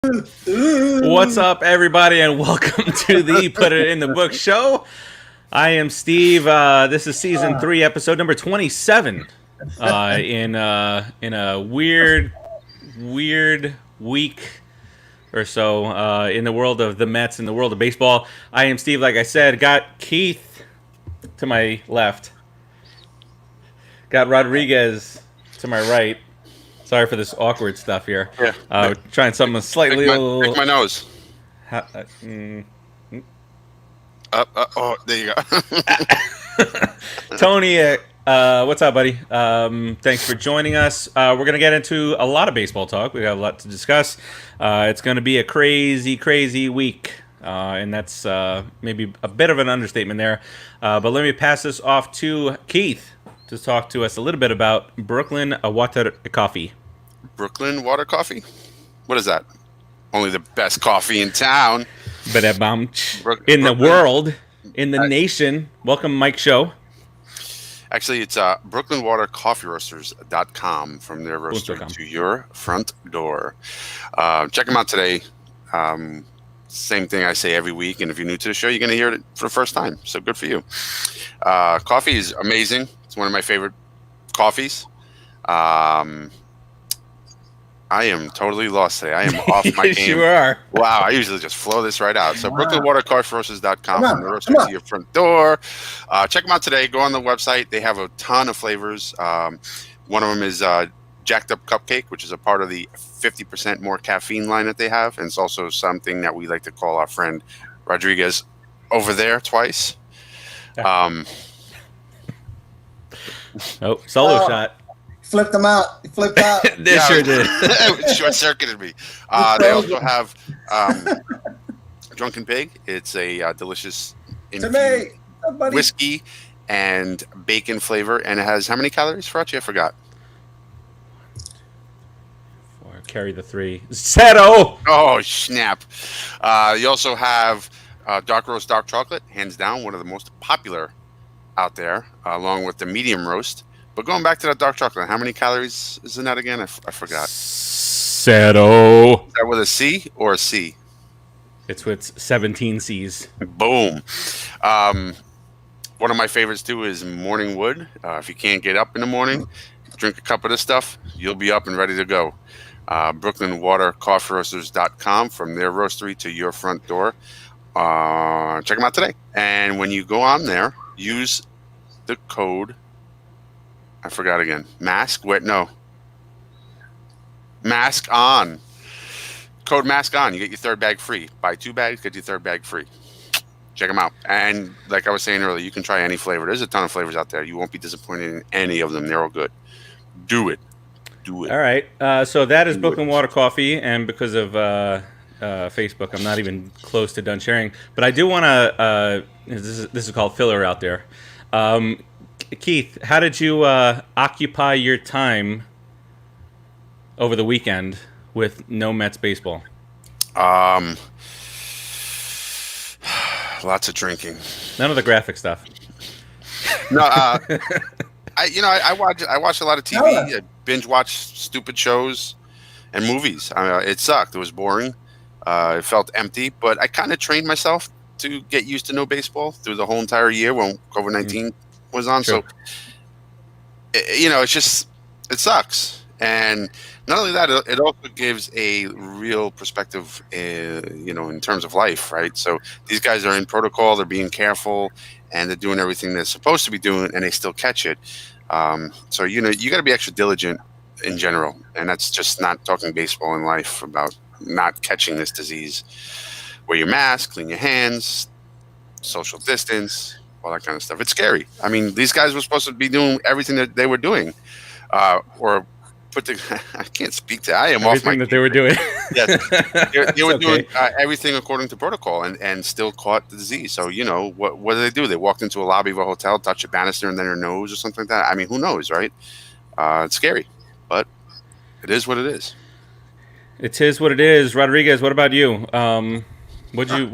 What's up, everybody, and welcome to the Put It in the Book show. I am Steve. This is season 3, episode number 27. In a weird week or so in the world of the Mets, in the world of baseball. I am Steve. Like I said, got Keith to my left, got Rodriguez to my right. Sorry for this awkward stuff here. Yeah. Trying something slightly. Pick my nose. Oh, there you go. Tony, what's up, buddy? Thanks for joining us. We're going to get into a lot of baseball talk. We got a lot to discuss. It's going to be a crazy week, and that's maybe a bit of an understatement there. But let me pass this off to Keith to talk to us a little bit about Brooklyn Water Coffee. Brooklyn Water Coffee? What is that? Only the best coffee in town. In the world, in the nation. Welcome, Mike Show. Actually, it's BrooklynWaterCoffeeRoasters.com, from their roaster to your front door. Check them out today. Same thing I say every week, and if you're new to the show, you're going to hear it for the first time. So good for you. Coffee is amazing. It's one of my favorite coffees. I am totally lost today. I am off my yes, game. You are. Wow, I usually just flow this right out. So BrooklynWaterCoffeeRoasters.com, from the roaster to your front door. Check them out today. Go on the website. They have a ton of flavors. One of them is Jacked Up Cupcake, which is a part of the 50% more caffeine line that they have. And it's also something that we like to call our friend Rodriguez over there twice. Oh, solo shot. Flipped them out. He flipped out. This sure did. Short-circuited me. They also have Drunken Pig. It's a delicious whiskey and bacon flavor, and it has how many calories, Farachi? I forgot. Carry the 3. Zero! Oh, snap. You also have Dark Roast Dark Chocolate, hands down one of the most popular out there, along with the medium roast. But going back to that dark chocolate, how many calories is in that again? I forgot. Zero. Is that with a C or a C? It's with 17 C's. Boom. One of my favorites, too, is Morning Wood. If you can't get up in the morning, drink a cup of this stuff, you'll be up and ready to go. BrooklynWaterCoffeeRoasters.com, from their roastery to your front door. Check them out today. And when you go on there, use the code... I forgot again. Mask? Wait, no. Mask on. Code mask on. You get your third bag free. Buy 2 bags, get your third bag free. Check them out. And like I was saying earlier, you can try any flavor. There's a ton of flavors out there. You won't be disappointed in any of them. They're all good. Do it. All right. So that is Brooklyn Water Coffee. And because of Facebook, I'm not even close to done sharing. But I do want to... this is called filler out there. Keith, how did you occupy your time over the weekend with no Mets baseball? Lots of drinking. None of the graphic stuff. No, I watch a lot of TV. I binge watch stupid shows and movies. It sucked. It was boring. It felt empty. But I kind of trained myself to get used to no baseball through the whole entire year when COVID-19 was on. Sure. So it sucks. And not only that, it also gives a real perspective in terms of life, right? So these guys are in protocol, they're being careful, and they're doing everything they're supposed to be doing, and they still catch it. So you got to be extra diligent in general, and that's just not talking baseball in life about not catching this disease. Wear your mask, clean your hands, social distance, all that kind of stuff. It's scary. I mean, these guys were supposed to be doing everything that they were doing, I can't speak to. I am everything off my. They were doing. Yes, they were doing everything according to protocol, and still caught the disease. So what did they do? They walked into a lobby of a hotel, touched a banister, and then their nose or something like that. I mean, who knows, right? It's scary, but it is what it is. It is what it is. Rodriguez, what about you? What'd you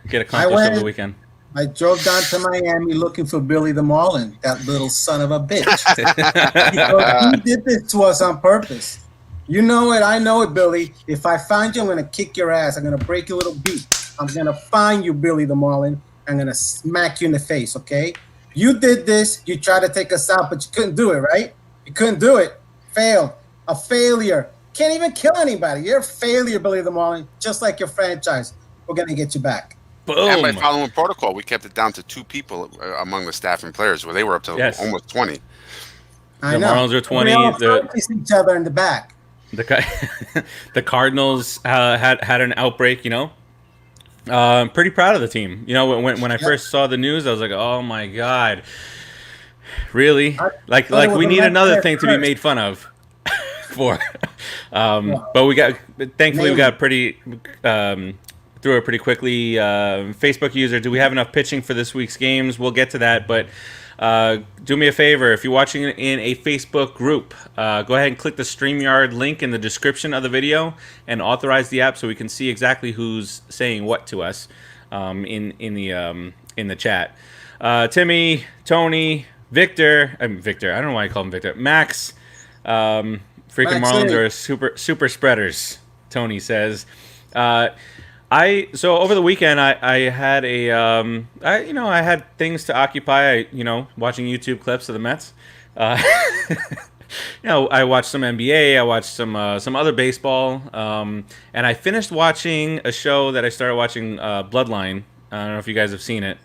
get accomplished over the weekend? I drove down to Miami looking for Billy the Marlin, that little son of a bitch. He did this to us on purpose. You know it. I know it, Billy. If I find you, I'm going to kick your ass. I'm going to break your little beak. I'm going to find you, Billy the Marlin. I'm going to smack you in the face, okay? You did this. You tried to take us out, but you couldn't do it, right? You couldn't do it. Failed. A failure. Can't even kill anybody. You're a failure, Billy the Marlin, just like your franchise. We're going to get you back. And by Boom. following protocol, we kept it down to 2 people among the staff and players, where they were up to Yes. almost 20. I The know. Marlins are 20. We all The focus each other in the back. the Cardinals had an outbreak. You know, I'm pretty proud of the team. You know, when I first saw the news, I was like, oh my god, really? Like it was we a need another nightmare thing to be first. made fun of. For, but we got thankfully we got pretty through it pretty quickly. Facebook user, do we have enough pitching for this week's games? We'll get to that, but do me a favor, if you're watching it in a Facebook group, go ahead and click the StreamYard link in the description of the video and authorize the app so we can see exactly who's saying what to us in the chat. Timmy, Tony, Victor. I don't know why I call him Victor. Max. Freaking Max Marlins City. are super spreaders. Tony says. So over the weekend I had I had things to occupy. Watching YouTube clips of the Mets. I watched some NBA. I watched some other baseball. And I finished watching a show that I started watching, Bloodline. I don't know if you guys have seen it.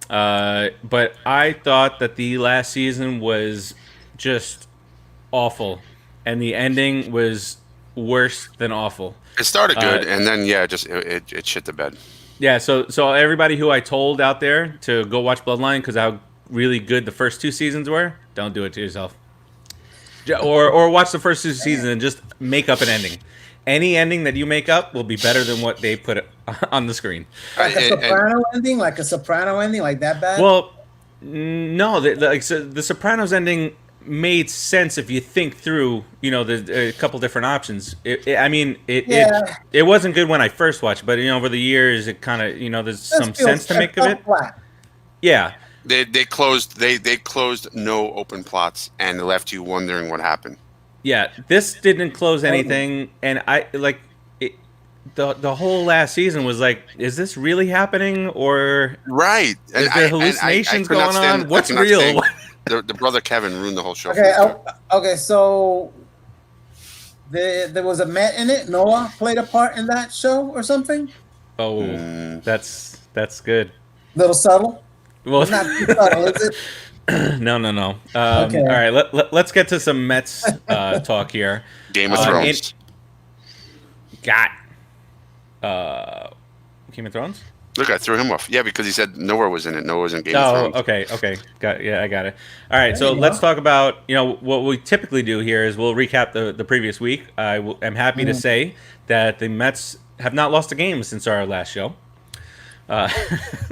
But I thought that the last season was just awful, and the ending was worse than awful. It started good, and then it shit the bed. Yeah, so everybody who I told out there to go watch Bloodline because how really good the first 2 seasons were, don't do it to yourself. Or watch the first 2 seasons and just make up an ending. Any ending that you make up will be better than what they put on the screen. Like a Soprano ending? Like a Soprano ending? Like that bad? Well, no, the Sopranos ending made sense if you think through, a couple different options. It wasn't good when I first watched, but over the years it kind of, there's some sense to make of it. Flat. Yeah. They closed no open plots and left you wondering what happened. Yeah, this didn't close anything, and the whole last season was like, is this really happening, or right? Is there hallucinations going on? What's real? The brother Kevin ruined the whole show. Okay, so there was a Met in it. Noah played a part in that show or something. Oh, that's good. Little subtle. Well, Not too subtle, is it? No. Okay. All right, let's get to some Mets talk here. Game of Thrones. Game of Thrones? Look, I threw him off. Yeah, because he said Noah was in it. Noah was in Game of Thrones. Okay. I got it. All right, so let's talk about, what we typically do here is we'll recap the previous week. I am happy to say that the Mets have not lost a game since our last show.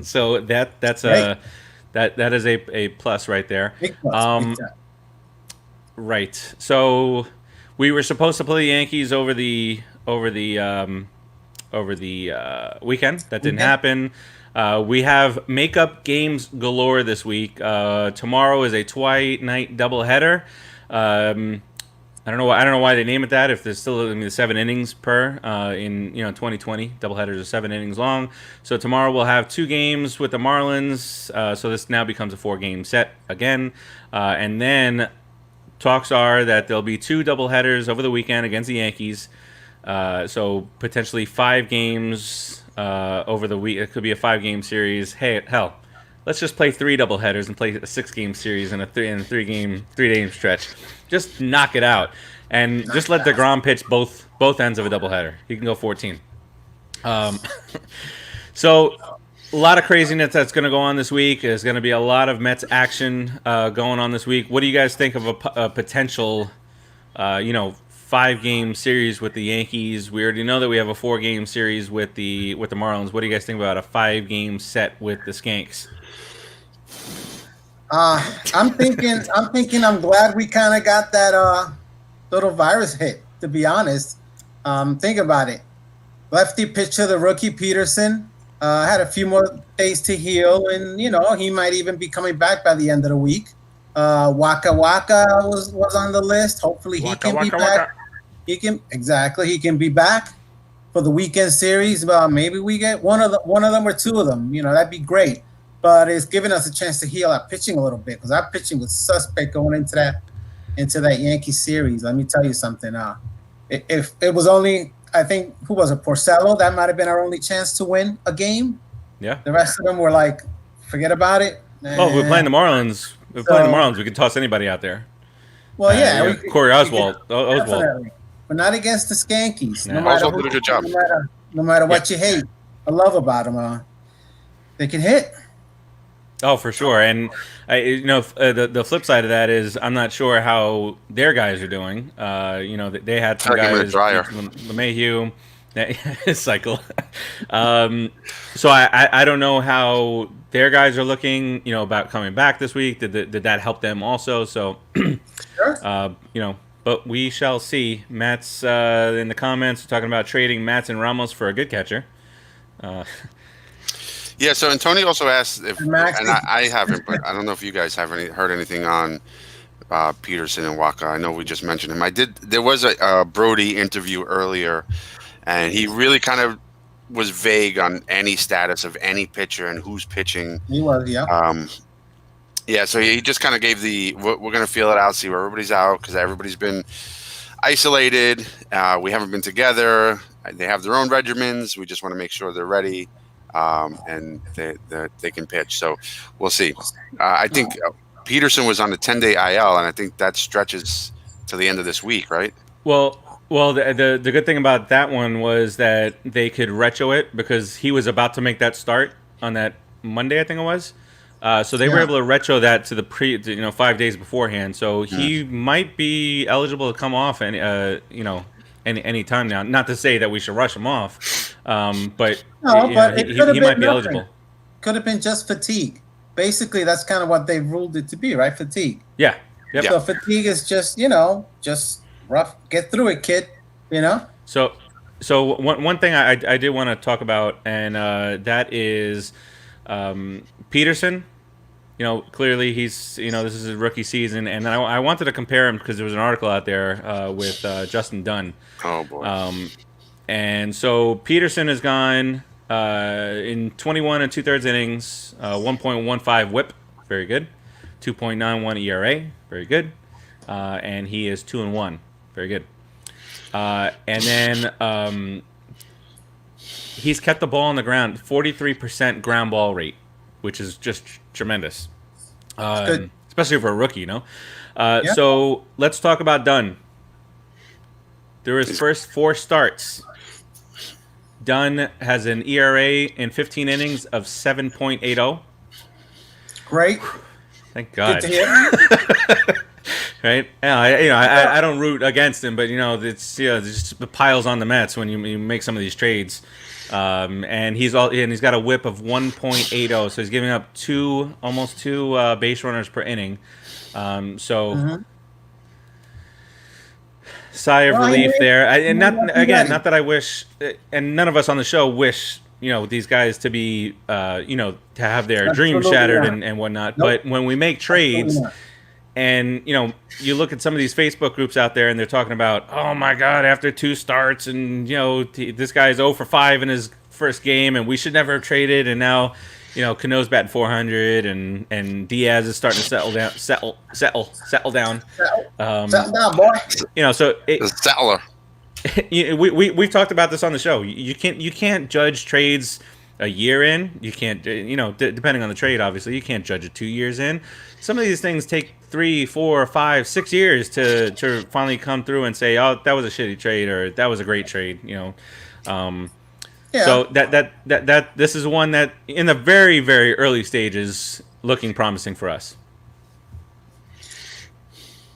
So that's that is a plus right there. Big plus, big time. Right. So we were supposed to play the Yankees over the weekend. That didn't happen. We have makeup games galore this week. Tomorrow is a twilight doubleheader. I don't know why they name it that. If there's still the 7 innings per in 2020, doubleheaders are 7 innings long. So tomorrow we'll have 2 games with the Marlins. So this now becomes a 4-game set again, and then talks are that there'll be 2 doubleheaders over the weekend against the Yankees. So potentially 5 games over the week. It could be a 5-game series. Hey, hell, let's just play 3 doubleheaders and play a 6-game series in a 3-game stretch. Just knock it out, and just let DeGrom pitch both ends of a doubleheader. He can go 14. So a lot of craziness that's going to go on this week. There's going to be a lot of Mets action going on this week. What do you guys think of a potential, 5-game series with the Yankees? We already know that we have a 4-game series with the Marlins. What do you guys think about a 5-game set with the Skanks? I'm thinking I'm glad we kind of got that little virus hit, to be honest. Think about it. Lefty pitched to the rookie Peterson, had a few more days to heal, and he might even be coming back by the end of the week. Waka Waka was on the list. Hopefully he can be back. He can be back for the weekend series. Maybe we get one of them or two of them. That'd be great. But it's giving us a chance to heal our pitching a little bit, because our pitching was suspect going into that Yankee series. Let me tell you something. If it was only, I think, who was it, Porcello, that might have been our only chance to win a game. Yeah. The rest of them were like, forget about it. Well, we're playing the Marlins. We can toss anybody out there. Well, yeah. Corey Oswald. Definitely. But not against the Skankies. No. Oswald did a good job. No matter what you hate or love about them, they can hit. Oh, for sure. And the flip side of that is I'm not sure how their guys are doing. They had some guys, LeMahieu, cycle. So I don't know how their guys are looking. About coming back this week. Did that help them also? So, Sure. But we shall see. Matt's in the comments talking about trading Matz and Ramos for a good catcher. Yeah, so and Tony also asked if, and Max- I haven't, but I don't know if you guys have heard anything on Peterson and Waka. I know we just mentioned him. There was a Brody interview earlier, and he really kind of was vague on any status of any pitcher and who's pitching. He was, yeah. Yeah, so he just kind of gave we're going to feel it out, see where everybody's out, because everybody's been isolated. We haven't been together. They have their own regimens. We just want to make sure they're ready. And they can pitch. So we'll see. I think Peterson was on the 10-day IL, and I think that stretches to the end of this week, right? Well, the good thing about that one was that they could retro it because he was about to make that start on that Monday, I think it was. So they were able to retro that to the 5 days beforehand. So he might be eligible to come off any time now. Not to say that we should rush him off, but he might be eligible. Could have been just fatigue. Basically, that's kind of what they ruled it to be, right? Fatigue. Yeah. Yep. So fatigue is just rough. Get through it, kid. So one thing I did want to talk about, and that is Peterson. Clearly he's, this is his rookie season, and I wanted to compare him because there was an article out there with Justin Dunn. Oh boy. And so Peterson has gone in 21 and 2/3 innings, 1.15 WHIP, very good, 2.91 ERA, very good, and he is 2-1, very good. And then he's kept the ball on the ground, 43% ground ball rate, which is just tremendous, especially for a rookie, So let's talk about Dunn. Through his first 4 starts, Dunn has an ERA in 15 innings of 7.80. Great. Thank God. Good to hear. Right? Yeah, I don't root against him, but it's just the piles on the Mets when you make some of these trades. And he's got a WHIP of 1.80, so he's giving up almost two base runners per inning. Sigh of relief there. Not that I wish, and none of us on the show wish these guys to be to have their dreams shattered and whatnot. Nope. But when we make trades. And, you look at some of these Facebook groups out there and they're talking about, oh, my God, after 2 starts and, this guy's 0 for 5 in his first game and we should never have traded. And now, Cano's batting 400 and Diaz is starting to settle down. Settle down, boy. So settler. We've talked about this on the show. You can't judge trades a year in. You can't, depending on the trade, obviously, you can't judge it 2 years in. Some of these things take 3, 4, 5, 6 years to finally come through and say, oh, that was a shitty trade or that was a great trade. So that this is one that in the very, very early stages looking promising for us.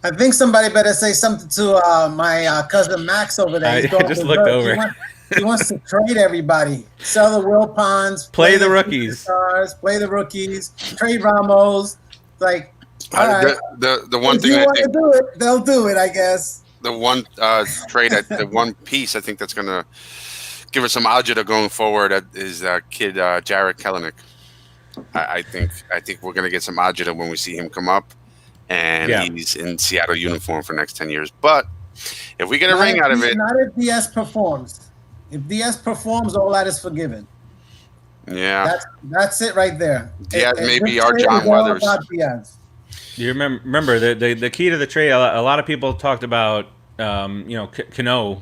I think somebody better say something to my cousin Max over there. I just looked over. He wants to trade everybody. Sell the Wilpons. Play the rookies. Stars, play the rookies. Trade Ramos. Like, all right. The one thing I think do it, they'll do it, I guess. The one trade, the one piece I think that's going to give us some agita going forward is kid Jared Kelenic. I think we're going to get some agita when we see him come up, and he's in Seattle uniform for the next 10 years. But If we get a ring out of it, Not if Diaz performs. If Diaz performs, all that is forgiven. yeah. That's it right there. Diaz may be this our trade John is all Weathers. about Diaz. You remember the key to the trade. A lot of people talked about Cano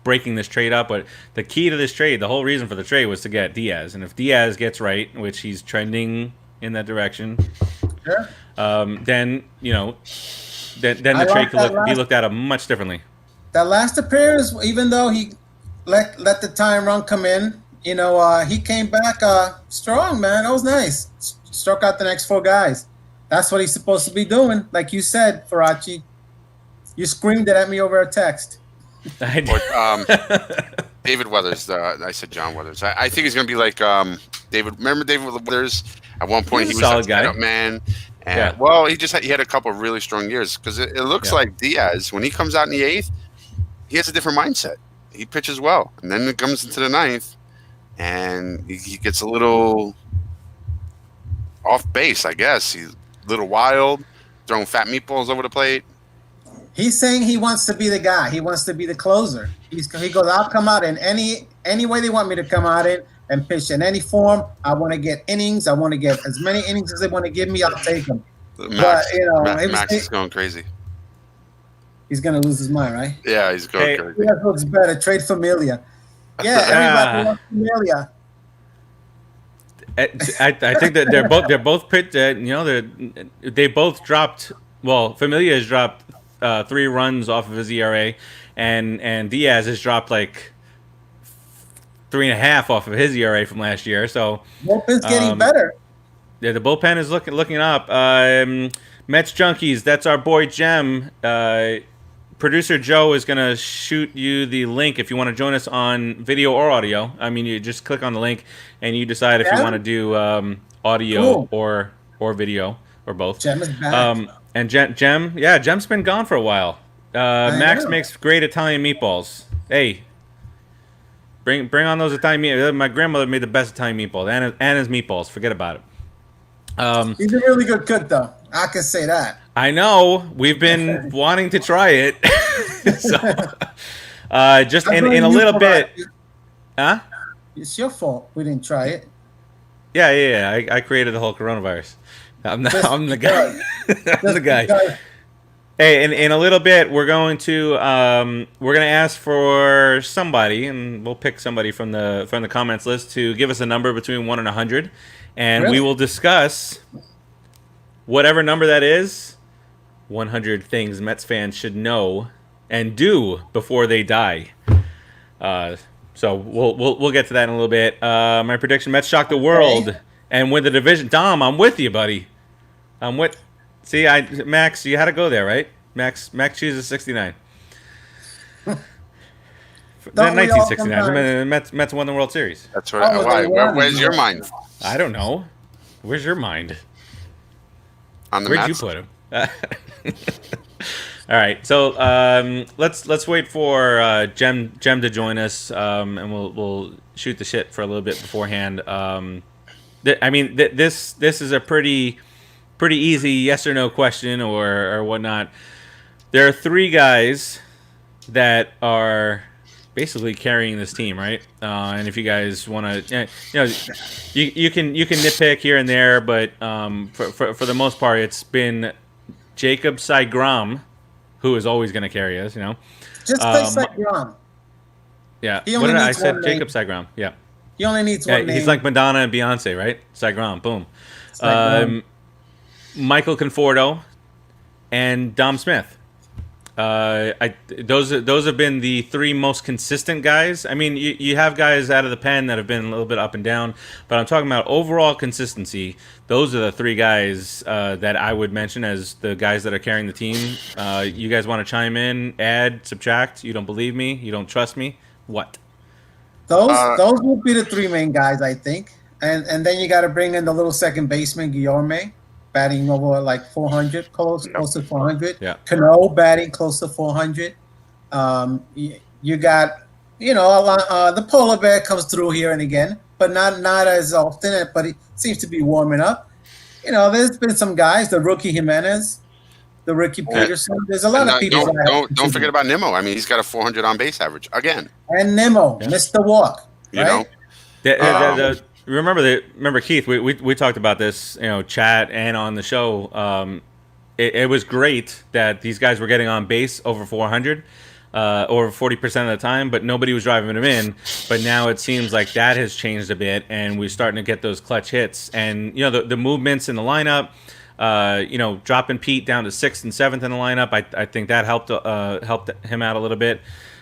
breaking this trade up, but the key to this trade, the whole reason for the trade was to get Diaz, and if Diaz gets right, which he's trending in that direction, Sure. then then the trade could be looked at much differently. That last appearance, even though he let the time run come in, he came back strong, man. That was nice. Struck out the next 4 guys. That's what he's supposed to be doing. Like you said, Farachi, you screamed it at me over a text. David Weathers. I said John Weathers. I think he's going to be like David. Remember David Weathers? At one point, he was a solid guy, man. And, well, he had a couple of really strong years because it looks like Diaz, when he comes out in the 8th, he has a different mindset. He pitches well, and then it comes into the 9th, and he gets a little off base, I guess. He's a little wild, throwing fat meatballs over the plate. He's saying he wants to be the guy. He wants to be the closer. He goes, I'll come out in any way they want me to come out in and pitch in any form. I want to get innings. I want to get as many innings as they want to give me. I'll take them. Max is going crazy. He's going to lose his mind, right? Yeah, he's going crazy. That looks better. Trade Familia. Yeah, everybody wants Familia. I think that they're both pitched. They both dropped. Well, Familia has dropped 3 runs off of his ERA, and Diaz has dropped like 3.5 off of his ERA from last year. So bullpen's getting better. Yeah, the bullpen is looking up. Mets Junkies, that's our boy Jem. Producer Joe is going to shoot you the link if you want to join us on video or audio. I mean, you just click on the link and you decide if you want to do audio or video or both. Jem is back. And Jem's been gone for a while. Max makes great Italian meatballs. Hey, bring on those Italian meatballs. My grandmother made the best Italian meatballs. Anna's meatballs. Forget about it. He's a really good cook, though. I can say that. I know. We've been wanting to try it. So, just in a little bit. Huh? It's your fault we didn't try it. Yeah. I created the whole coronavirus. I'm the guy. I'm the guy. Hey, in a little bit, we're going to ask for somebody, and we'll pick somebody from the comments list to give us a number between 1 and 100, and we will discuss whatever number that is. 100 things Mets fans should know and do before they die. So we'll get to that in a little bit. My prediction: Mets shock the world and win the division. Dom, I'm with you, buddy. I'm with. See, Max, you had to go there, right? Max chooses 69. 1969. Mets won the World Series. That's right. Where's your mind? I don't know. Where's your mind? On the Where'd Mets? you put him? All right, so let's wait for Jem to join us, and we'll shoot the shit for a little bit beforehand. This is a pretty easy yes or no question or whatnot. There are 3 guys that are basically carrying this team, right? And if you guys want to, you can nitpick here and there, but for the most part, it's been Jacob Saigram, who is always going to carry us. Just play Saigram. Yeah. What did I said? Jacob Saigram. Yeah. He only needs one name. He's like Madonna and Beyonce, right? Saigram. Boom. Michael Conforto and Dom Smith. Those have been the 3 most consistent guys. I mean, you have guys out of the pen that have been a little bit up and down, but I'm talking about overall consistency. Those are the 3 guys that I would mention as the guys that are carrying the team. You guys want to chime in, add, subtract? You don't believe me? You don't trust me? What? Those would be the 3 main guys, I think. And then you got to bring in the little second baseman, Guillorme, batting over like 400, close to 400. Yeah. Cano batting close to 400. You got, the polar bear comes through here and again, but not as often. But it seems to be warming up. There's been some guys. The rookie Jimenez, the Ricky Peterson. There's a lot And of people. don't forget about Nimmo. I mean, he's got a 400 on base average again. And Nimmo, Mr. Walk, You know, Remember Keith, we talked about this, chat and on the show. It was great that these guys were getting on base over 400, over 40% of the time, but nobody was driving them in. But now it seems like that has changed a bit, and we're starting to get those clutch hits. And the movements in the lineup, dropping Pete down to 6th and 7th in the lineup, I think that helped him out a little bit.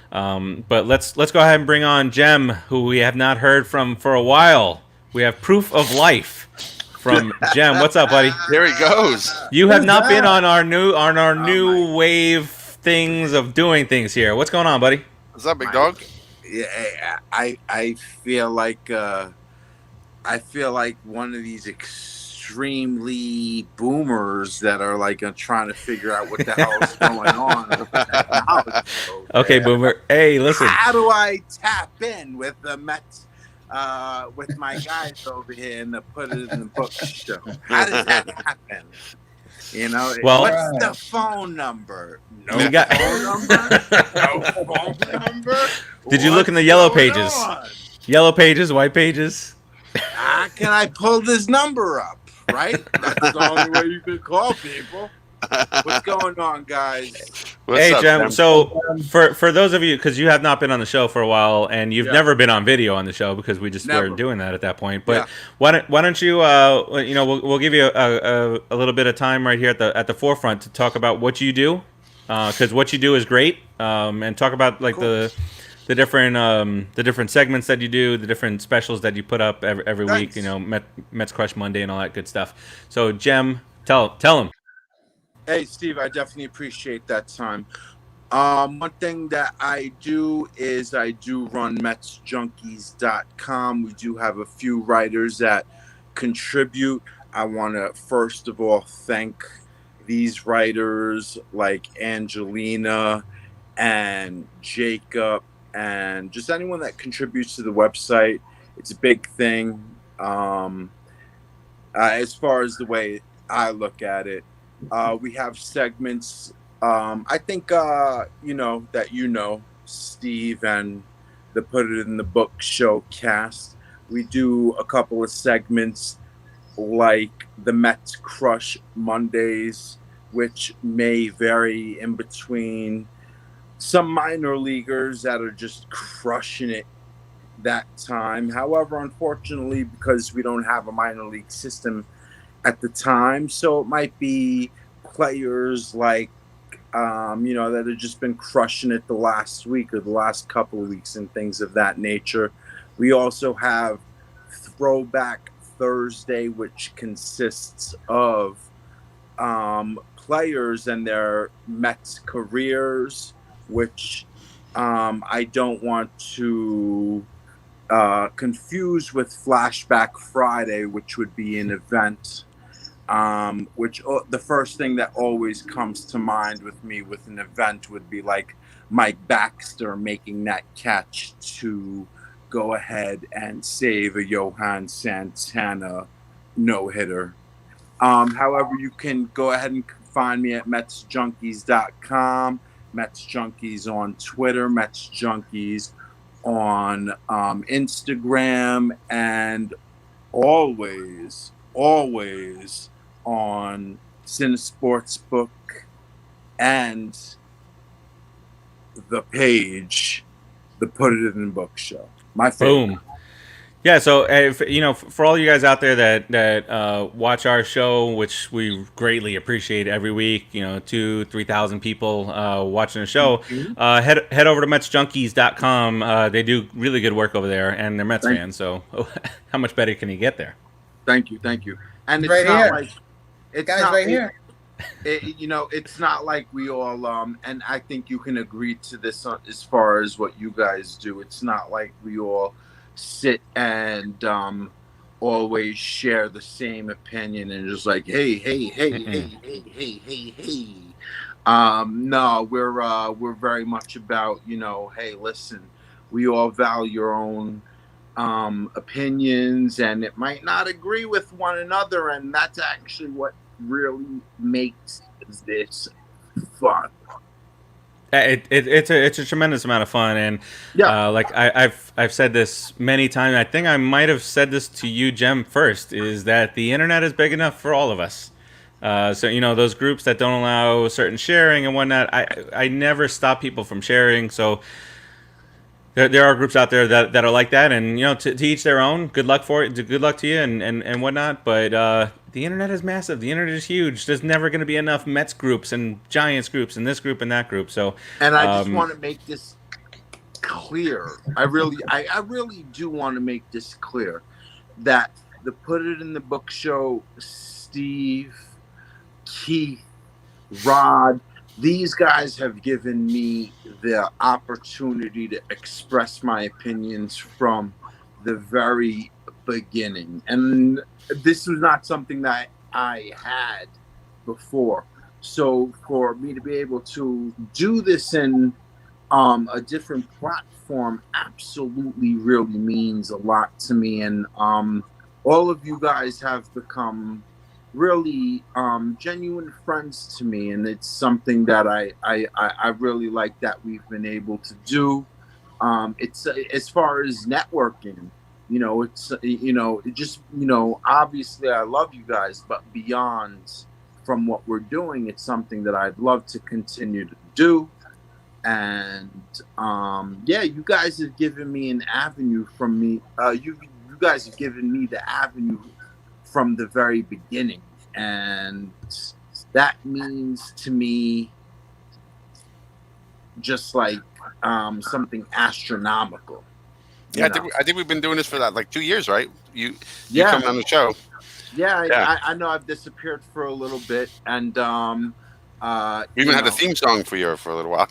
But let's go ahead and bring on Jem, who we have not heard from for a while. We have proof of life from Jem. What's up, buddy? There he goes. You have not been on our new wave things of doing things here. What's going on, buddy? What's up, big dog? Yeah, I feel like one of these extremely boomers that are like trying to figure out what the hell is going on with technology. Okay, boomer. Hey, listen. How do I tap in with the Mets? With my guys over here and Put It in the Book show. How does that happen? What's the phone number? No phone number? No phone number? Did you look in the yellow pages? Yellow pages, white pages? Can I pull this number up? Right? That's the only way you can call people. What's going on, guys? Hey, Jem. So, for those of you, because you have not been on the show for a while, and you've never been on video on the show because we just were doing that at that point. But why don't you, we'll give you a little bit of time right here at the forefront to talk about what you do, because what you do is great, and talk about like the different segments that you do, the different specials that you put up every week. Mets Crush Monday and all that good stuff. So, Jem, tell them. Hey, Steve, I definitely appreciate that time. One thing that I do is I do run MetsJunkies.com. We do have a few writers that contribute. I want to, first of all, thank these writers like Angelina and Jacob and just anyone that contributes to the website. It's a big thing. As far as the way I look at it, we have segments. I think Steve and the Put It in the Book show cast. We do a couple of segments like the Mets Crush Mondays, which may vary in between some minor leaguers that are just crushing it that time. However, unfortunately, because we don't have a minor league system at the time, so it might be players like that have just been crushing it the last week or the last couple of weeks and things of that nature. We also have Throwback Thursday, which consists of players and their Mets careers, which I don't want to confuse with Flashback Friday, which would be an event. Which the first thing that always comes to mind with me with an event would be like Mike Baxter making that catch to go ahead and save a Johan Santana no-hitter. However, you can go ahead and find me at MetsJunkies.com, Mets Junkies on Twitter, Mets Junkies on Instagram, and always on Cinesportsbook and the page, the Put It in the Book show. My favorite. Boom. Yeah, so if, for all you guys out there that watch our show, which we greatly appreciate every week, 2,000-3,000 people watching the show, head over to MetsJunkies.com. They do really good work over there, and they're Mets fans. So how much better can you get there? Thank you. And it's right not here. like it's guys not, right here. It's not like we all and I think you can agree to this as far as what you guys do. It's not like we all sit and always share the same opinion and just like hey. No, we're very much about hey, listen, we all value our own opinions, and it might not agree with one another, and that's actually what really makes this fun. It's a tremendous amount of fun, and Yeah. like I've said this many times. I think I might have said this to you, Jem, first. Is that the internet is big enough for all of us? So those groups that don't allow certain sharing and whatnot. I never stop people from sharing. So there are groups out there that are like that, and to each their own. Good luck for it. Good luck to you, and whatnot. But the internet is massive. The internet is huge. There's never going to be enough Mets groups and Giants groups and this group and that group. So, And I just want to make this clear. I really do want to make this clear that the Put It in the Book show, Steve, Keith, Rod, these guys have given me the opportunity to express my opinions from the very beginning. And this was not something that I had before. So for me to be able to do this in a different platform absolutely really means a lot to me. And all of you guys have become really genuine friends to me, and it's something that I really like that we've been able to do. It's as far as networking, it's it just obviously I love you guys, but beyond from what we're doing, it's something that I'd love to continue to do. And yeah, you guys have given me an avenue from me. You guys have given me the avenue from the very beginning, and that means to me just like something astronomical. Yeah, I think we've been doing this for like 2 years, right? You Yeah. coming on the show. Yeah. I know I've disappeared for a little bit, and We even had a theme song for you for a little while.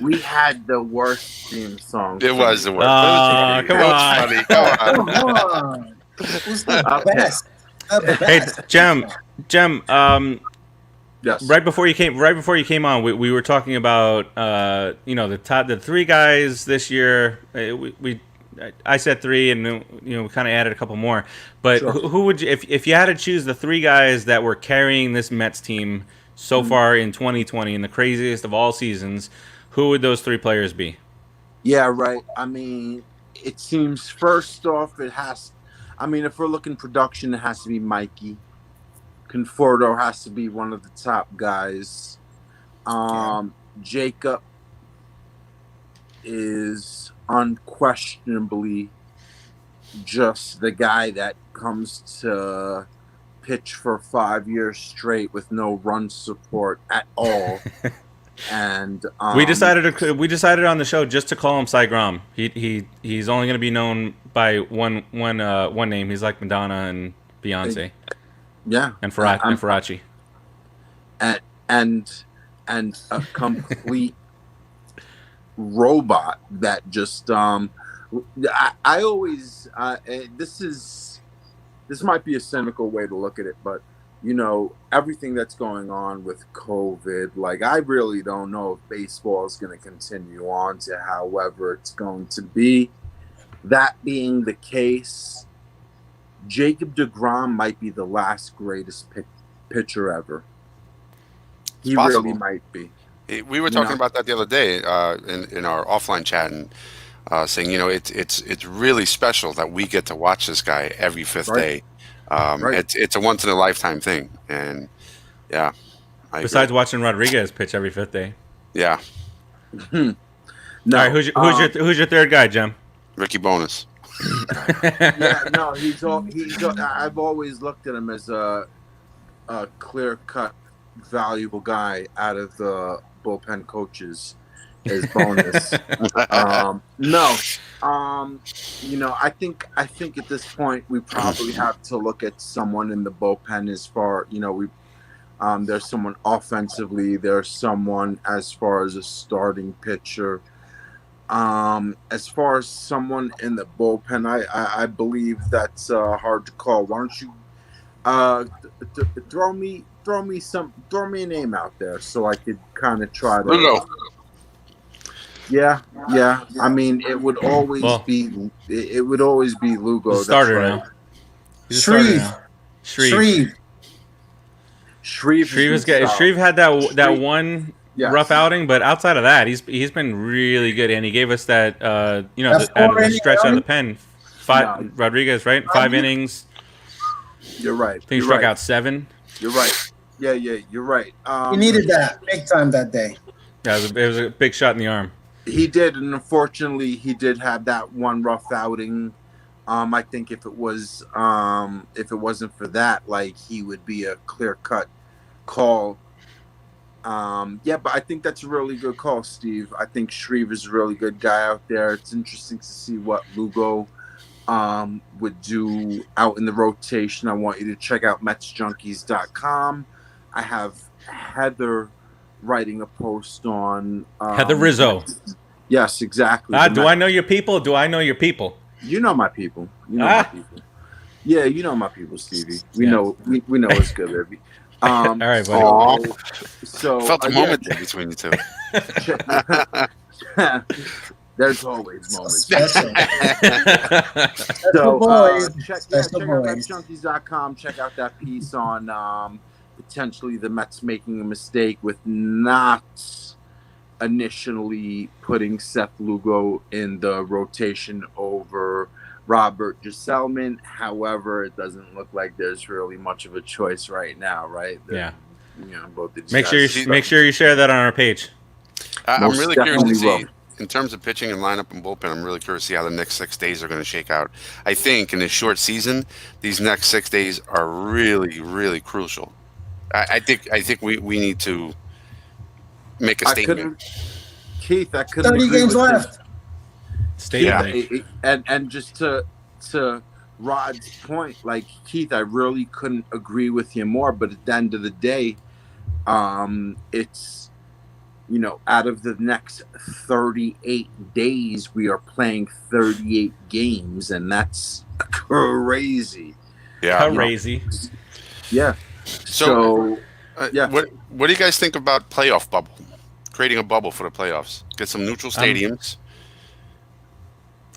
we had the worst theme song. It was the worst. Oh, come on. Funny. Come on. Come on. Who's the best? The Hey, best. Jem. Yes. Right before you came on, we were talking about the three guys this year. I said three, and we kind of added a couple more. But Sure. who would you, if you had to choose the three guys that were carrying this Mets team so far in 2020 in the craziest of all seasons, who would those three players be? Yeah, right. I mean, it seems first off, if we're looking production, it has to be Mikey. Conforto has to be one of the top guys. Jacob is unquestionably just the guy that comes to pitch for 5 years straight with no run support at all. And we decided on the show just to call him Cy Grom. He's only going to be known by one name. He's like Madonna and Beyonce. Yeah, and Faraci. And a complete robot that just I always this might be a cynical way to look at it, but everything that's going on with COVID, like I really don't know if baseball is going to continue on to however it's going to be. That being the case, Jacob deGrom might be the last greatest pitcher ever. He really might be. We were talking about that the other day in our offline chat, and saying it's really special that we get to watch this guy every fifth day. It's a once in a lifetime thing, and yeah. Besides watching Rodriguez pitch every fifth day. Yeah. No. All right, who's your third guy, Jem? Ricky Bonus. Yeah, no, I've always looked at him as a clear-cut, valuable guy out of the bullpen coaches. As Bonus. I think at this point we probably have to look at someone in the bullpen as far, there's someone offensively, there's someone as far as a starting pitcher. As far as someone in the bullpen, I believe that's hard to call. Why don't you throw me a name out there so I could kind of try to. Lugo. Yeah. I mean, it would always be Lugo. He's a starter right. now. He's a Shreve. starter now. Shreve. Shreve had that one Yes. rough outing, but outside of that, he's been really good, and he gave us that That's out of the already stretch out of the outing? pen. Five No. Rodriguez, right? 5 innings. You're right. I think he You're struck right. out 7. You're right. Yeah, you're right. He needed that big time that day. Yeah, it was a big shot in the arm. He did, and unfortunately, he did have that one rough outing. I think if it wasn't for that, like, he would be a clear-cut call. Yeah, but I think that's a really good call, Steve. I think Shreve is a really good guy out there. It's interesting to see what Lugo would do out in the rotation. I want you to check out MetsJunkies.com. I have Heather writing a post on Heather Rizzo. Yes, exactly. Do I know your people? Do I know your people? You know my people. You know my people. Yeah, you know my people, Stevie. We know it's good, baby. All right, buddy. So Felt a moment there between you two. There's always moments. Special. So boys. check Special out boys. MetsJunkies.com. Check out that piece on potentially the Mets making a mistake with not initially putting Seth Lugo in the rotation over Robert Gisselman. However, it doesn't look like there's really much of a choice right now, right? Yeah. Both of these Make guys. sure you share that on our page. I'm Most really curious to definitely see, in terms of pitching and lineup and bullpen, I'm really curious to see how the next 6 days are going to shake out. I think in this short season, these next 6 days are really, really crucial. I think we need to make a statement. Keith, I couldn't 30 agree games with left. Statement. and just to Rod's point, like, Keith, I really couldn't agree with you more. But at the end of the day, it's, out of the next 38 days, we are playing 38 games, and that's crazy. Yeah. Crazy. Yeah. So, yeah. What do you guys think about playoff bubble? Creating a bubble for the playoffs. Get some neutral stadiums.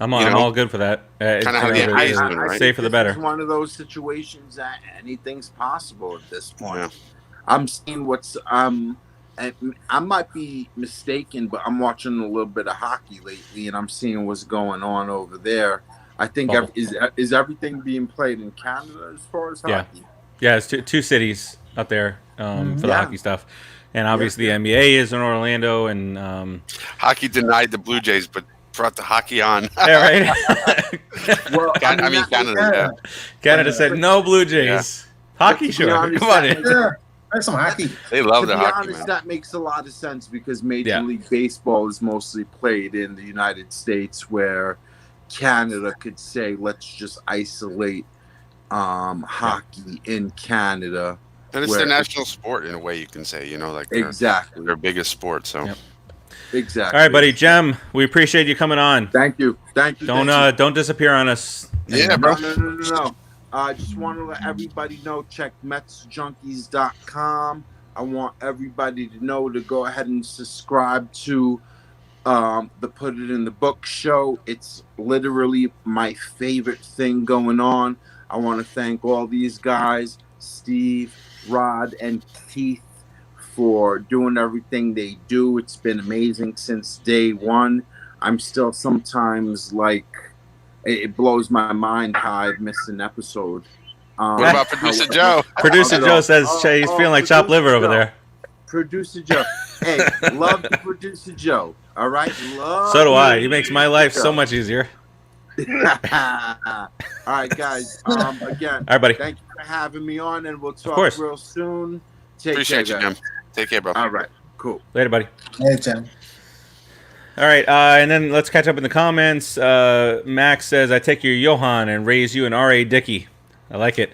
I'm all good for that. Kinda how the NBA is doing, right? Safer the better. It's one of those situations that anything's possible at this point. Yeah. I'm seeing and I might be mistaken, but I'm watching a little bit of hockey lately, and I'm seeing what's going on over there. I think is everything being played in Canada as far as hockey? Yeah, it's two cities up there for the hockey stuff, and obviously the NBA is in Orlando, and Hockey denied the Blue Jays, but brought the hockey on. yeah, right. Well, Canada. Canada said no Blue Jays. Hockey, To be sure. honest, Come on that in. Yeah, there's some hockey. They love To the be hockey, honest, man. that makes a lot of sense because Major Yeah. League Baseball is mostly played in the United States, where Canada could say, let's just isolate hockey in Canada. And it's their national sport in a way, you can say. Like Exactly. their biggest sport. So Yep. Exactly. All right, buddy, Jem. We appreciate you coming on. Thank you. Don't disappear on us. yeah, bro. No. I just want to let everybody know, check MetsJunkies.com. I want everybody to know to go ahead and subscribe to the Put It in the Book show. It's literally my favorite thing going on. I want to thank all these guys, Steve, Rod, and Keith, for doing everything they do. It's been amazing since day one. I'm still sometimes like, it blows my mind how I've missed an episode. What about Producer Joe? Producer Joe says he's feeling like chopped liver over there. Producer Joe. Hey, love the Producer Joe. All right? Love So do I. He the makes my life Producer so Joe. much easier. All right, guys. Again, All right, buddy. thank you for having me on, and we'll talk course. real soon. Take Appreciate care, you, guys. Jim. Take care, bro. All right, cool. Later, buddy. Hey, Jen. All right, and then let's catch up in the comments. Max says, I take your Johan and raise you an R.A. Dickey. I like it.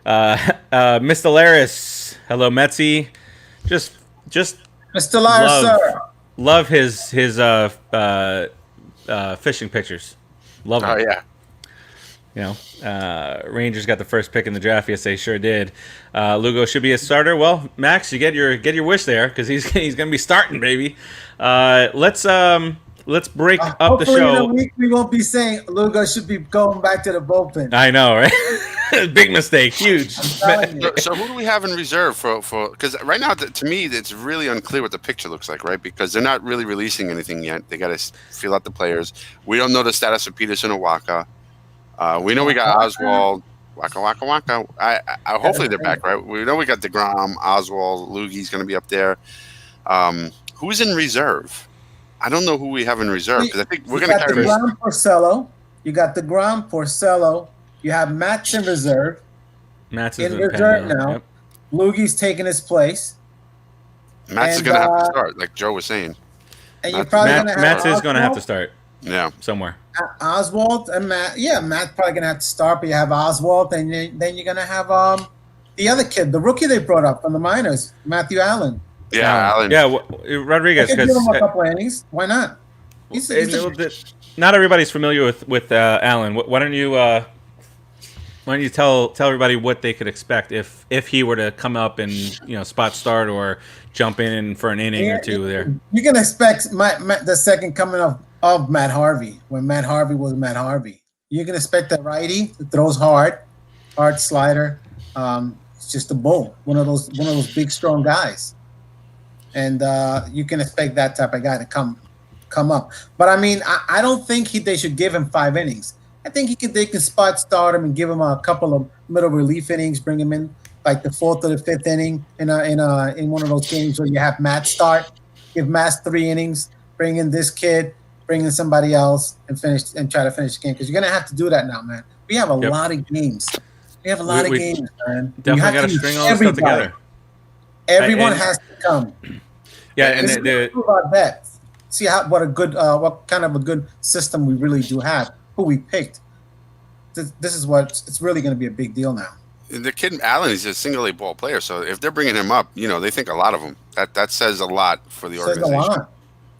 Mr. Laris, hello, Metsy. Just Mr. Lars, sir. love his fishing pictures. Love them. Oh, yeah. Rangers got the first pick in the draft. Yes, they sure did. Lugo should be a starter. Well, Max, you get your wish there because he's going to be starting, baby. Let's break up the Hopefully in a show. week we won't be saying Lugo should be going back to the bullpen. I know, right? Big mistake, huge. telling you. So who do we have in reserve for? Because right now, to me, it's really unclear what the picture looks like, right? Because they're not really releasing anything yet. They got to feel out the players. We don't know the status of Peterson or Waka. We know we got Oswald. Waka. Hopefully they're back, right? We know we got DeGrom, Oswald, Loogie's going to be up there. Who's in reserve? I don't know who we have in reserve because I think we're going to carry. DeGrom, Porcello. You got DeGrom, Porcello. You have Matt's in reserve. Matt's is in reserve now. Yep. Loogie's taking his place. Matt's is going to have to start, like Joe was saying. And you're probably going to have Matt's is going to have to start. Yeah, somewhere. Oswald and Matt. Yeah, Matt's probably going to have to start, but you have Oswald, and then you're going to have the other kid, the rookie they brought up from the minors, Matthew Allen. Yeah, Allen. Yeah, Rodriguez. Give him a couple innings. Why not? Not everybody's familiar with Allen. Why don't you tell everybody what they could expect if he were to come up and spot start or jump in for an inning or two there? You can expect the second coming of Matt Harvey when Matt Harvey was Matt Harvey. You can expect the righty that throws hard slider. It's just a bull, one of those big strong guys, and you can expect that type of guy to come up. But I mean, I don't think they should give him 5 innings. I think they can spot start him and give him a couple of middle relief innings, bring him in like the 4th or the 5th inning in one of those games where you have Matt start, give Matt 3 innings, bring in this kid, bring in somebody else, and try to finish the game, because you're gonna have to do that now, man. We have a lot of games. We have a lot of games, man. Definitely got to string all this stuff together. Everyone has to come. Yeah, and about that. See what kind of a good system we really do have. Who we picked. This is what it's really going to be a big deal now. The kid Allen is a single A ball player, so if they're bringing him up, they think a lot of him. That says a lot for the organization. Says a lot.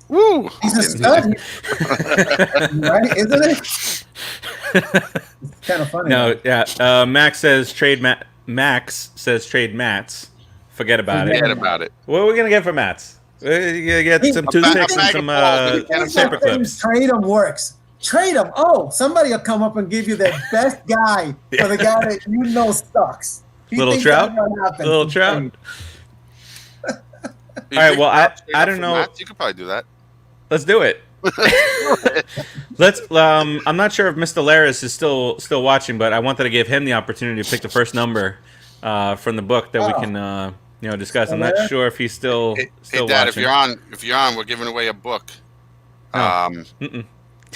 Woo! He's a stud, right? Isn't it? It's kind of funny. No, yeah. Max says trade Mats. Forget about it. Forget about it. What are we gonna get for Mats? You gotta get some toothpicks and some paper clips. Trade them works. Trade them. Oh, somebody will come up and give you the best guy for the guy that sucks. Little Trout. Little Trout. All right. Well, I don't know. Matt, you could probably do that. Let's do it. Let's. I'm not sure if Mr. Laris is still watching, but I wanted to give him the opportunity to pick the first number from the book that we can discuss. I'm not sure if he's still Hey, Dad, watching. if you're on, we're giving away a book.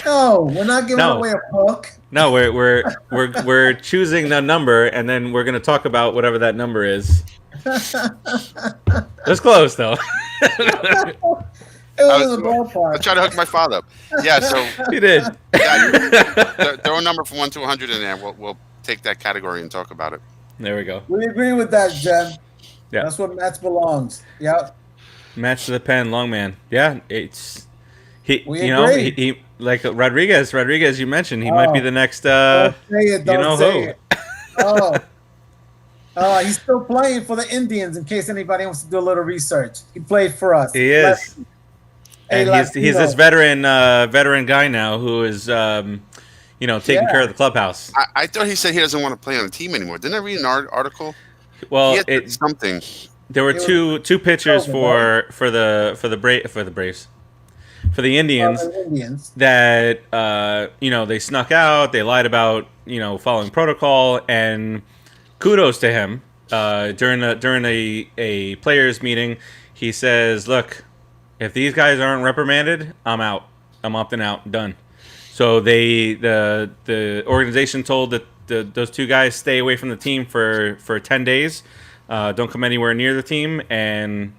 No, we're not giving away a book. No, we're choosing the number, and then we're gonna talk about whatever that number is. That's close, though. It was a ballpark. I tried to hook my father up. Yeah, so You did. throw a number from 1 to 100 in there. We'll take that category and talk about it. There we go. We agree with that, Jen. Yeah. That's what Matt's belongs. Yep. Match to the pen, long man. Yeah, he like Rodriguez, you mentioned, he might be the next Don't say it, don't say who. it. He's still playing for the Indians, in case anybody wants to do a little research. He played for us. He is. And he's this veteran guy now who is taking care of the clubhouse. I thought he said he doesn't want to play on the team anymore. Didn't I read an article? Well, something. There were two pitchers for the Braves. For the Indians, that they snuck out, they lied about following protocol, and kudos to him. During a players meeting, he says, "Look, if these guys aren't reprimanded, I'm out. I'm opting out. Done." So the organization told that those two guys stay away from the team for 10 days. Don't come anywhere near the team, and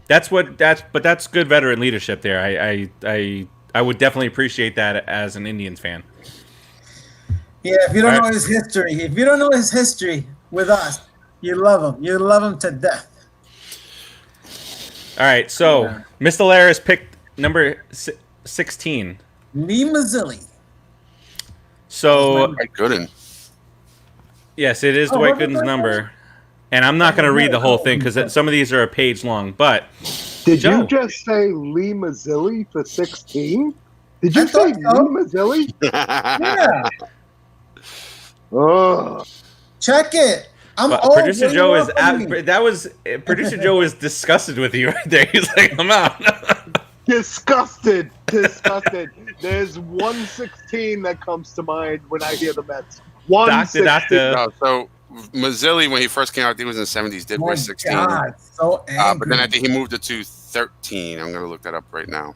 that's good veteran leadership there. I would definitely appreciate that as an Indians fan. Yeah, if you don't know his history with us, you love him. You love him to death. All right, so Mr. Laris picked number 16. Lee Mazzilli. So Dwight Gooden. Yes, it is Dwight Gooden's number. And I'm not going to read the whole thing because some of these are a page long. But did you just say Lee Mazzilli for 16? Did you say Lee Mazzilli? Yeah. Oh. Check it. I'm But old. producer What do you Joe want is from me? producer Joe is disgusted with you right there. He's like, I'm out. Disgusted. There's 116 that comes to mind when I hear the Mets. Doctor. 116. No, so Mazzilli, when he first came out, I think it was in the 70s, did wear My 16. God, so angry. But then I think he moved it to 13. I'm going to look that up right now.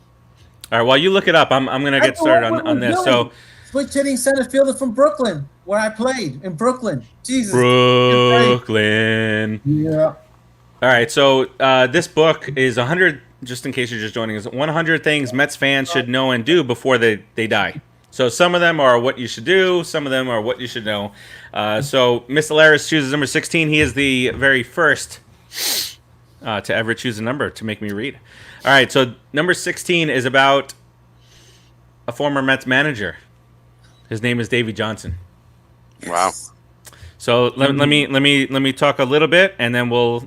All right, while you look it up, I'm gonna get started on this. So switch hitting center fielder from Brooklyn, where I played in Brooklyn. Jesus. Brooklyn. Yeah. All right, so this book is 100. Just in case you're just joining us, 100 things Mets fans should know and do before they die. So some of them are what you should do. Some of them are what you should know. So Mr. Laris chooses number 16. He is the very first to ever choose a number to make me read. All right, so number 16 is about a former Mets manager. His name is Davey Johnson. Wow. So let me talk a little bit, and then we'll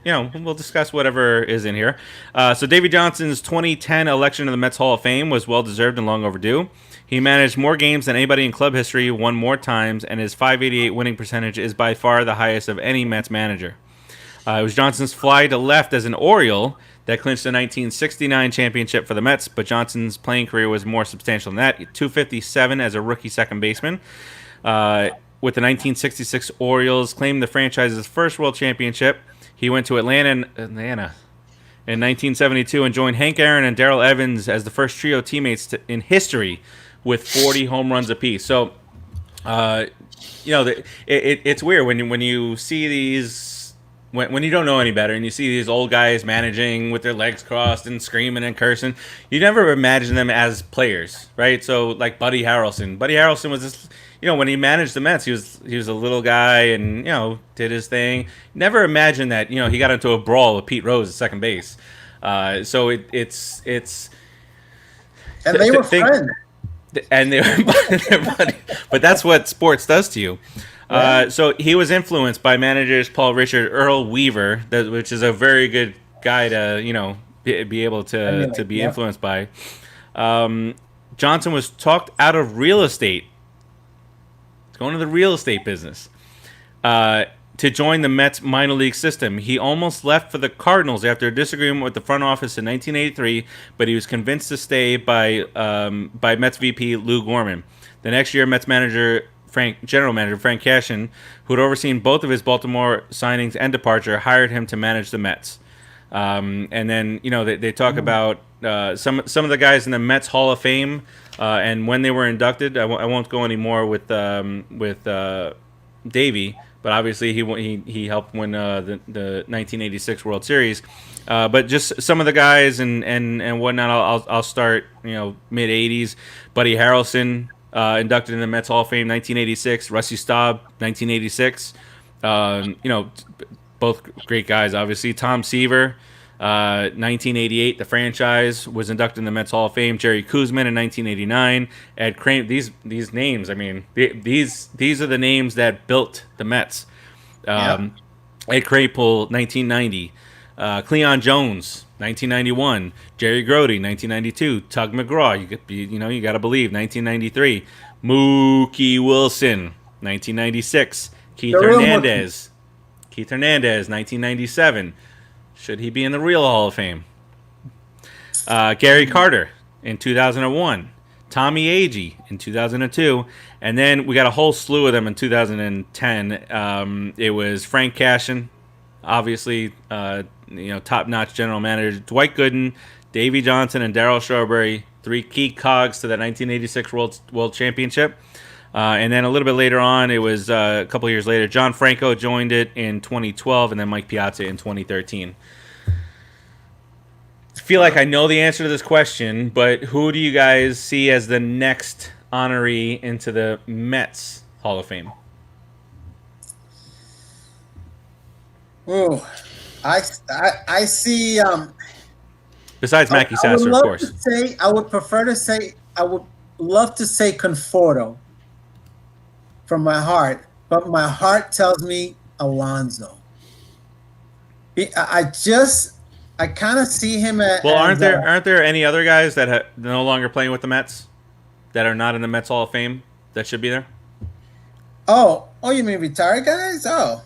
discuss whatever is in here. So Davey Johnson's 2010 election to the Mets Hall of Fame was well deserved and long overdue. He managed more games than anybody in club history, won more times, and his .588 winning percentage is by far the highest of any Mets manager. It was Johnson's fly to left as an Oriole that clinched the 1969 championship for the Mets, but Johnson's playing career was more substantial than that. 257 as a rookie second baseman. With the 1966 Orioles claimed the franchise's first world championship. He went to Atlanta in 1972 and joined Hank Aaron and Darrell Evans as the first trio teammates in history with 40 home runs apiece. So, it's weird when you see these. When you don't know any better and you see these old guys managing with their legs crossed and screaming and cursing, you never imagine them as players, right? So like Buddy Harrelson. Buddy Harrelson was this, when he managed the Mets, he was a little guy and, did his thing. Never imagined that, he got into a brawl with Pete Rose at second base. So it's and they were friends. And they were, but that's what sports does to you. So he was influenced by managers Paul Richard, Earl Weaver, which is a very good guy to be able to be influenced by. Johnson was talked out of real estate, going to the real estate business, to join the Mets minor league system. He almost left for the Cardinals after a disagreement with the front office in 1983, but he was convinced to stay by Mets VP Lou Gorman. The next year, Mets general manager Frank Cashin, who had overseen both of his Baltimore signings and departure, hired him to manage the Mets. And then they talk about some of the guys in the Mets Hall of Fame and when they were inducted. I won't go any more with Davey, but obviously he helped win the 1986 World Series. But just some of the guys and whatnot. I'll start mid 80s. Buddy Harrelson. Inducted in the Mets Hall of Fame 1986. Rusty Staub 1986. Both great guys, obviously. Tom Seaver 1988. The franchise was inducted in the Mets Hall of Fame. Jerry Koosman in 1989. Ed Crane. These names, I mean, these are the names that built the Mets. Ed Craypool 1990. Cleon Jones 1991, Jerry Grody 1992, Tug McGraw, you got to believe 1993, Mookie Wilson 1996, Keith Hernandez 1997. Should he be in the real Hall of Fame? Gary Carter in 2001, Tommy Agee in 2002, and then we got a whole slew of them in 2010. It was Frank Cashin, obviously, top-notch general manager, Dwight Gooden, Davey Johnson, and Darryl Strawberry, three key cogs to that 1986 World Championship. And then a little bit later on, it was a couple years later, John Franco joined it in 2012, and then Mike Piazza in 2013. I feel like I know the answer to this question, but who do you guys see as the next honoree into the Mets Hall of Fame? Oh, I see. Besides Mackey Sasser, of course. I would love to say Conforto from my heart, but my heart tells me Alonso. I kind of see him at. Well, aren't there any other guys that are no longer playing with the Mets that are not in the Mets Hall of Fame that should be there? Oh, you mean retired guys? Oh,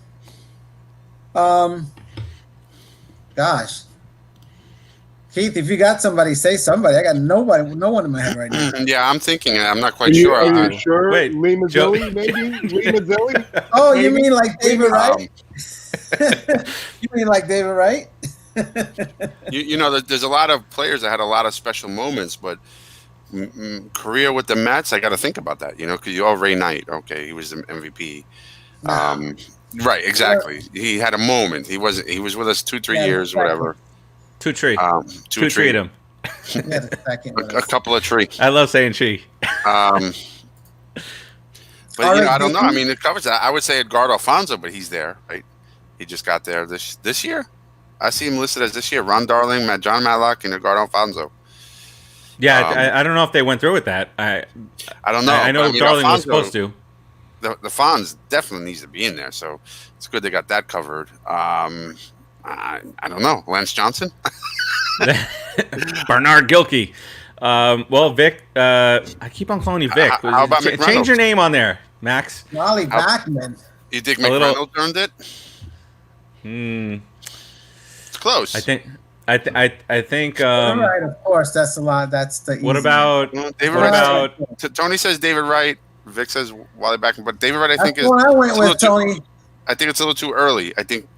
gosh, Keith, if you got somebody, say somebody. I got nobody, no one in my head right now. Yeah, I'm thinking. I'm not Are quite you, sure. are you sure? Wait, Lee Joe- Mazzilli, maybe? Lee Mazzilli? Oh, you Maybe. mean like David Wright? Um, You mean like David Wright? you know, there's a lot of players that had a lot of special moments, but career with the Mets, I got to think about that. You know, because you all Ray Knight. Okay, he was the MVP. Nah. Right, exactly. He had a moment. He was with us 2-3 Yeah, years, exactly. whatever. Two tree. Two treat him. Yeah, the second a couple of tree. I love saying tree. But All you know, right, I don't know. I Dickie? mean, it covers that. I would say Edgardo Alfonso, but he's there, right? He just got there this year. I see him listed as this year. Ron Darling, John Matlock, and Edgardo Alfonso. Yeah, I don't know if they went through with that. I don't know. I know but, mean, Darling was Alfonso, supposed to. The Fonz definitely needs to be in there, so it's good they got that covered. I don't know. Lance Johnson. Bernard Gilkey. Well, Vic, I keep on calling you Vic. How about Change McReynolds? your name on there, Max. Molly Bachman. You think A little- McReynolds earned it? Hmm. It's close. I think. All right, of course, that's a lot. That's the. What easy about? Well, David What Wright. about? Tony says David Wright. Vic says Wally Backman, but David Wright, I think That's what I went it's a little with, Tony. I think it's a little too early. I think,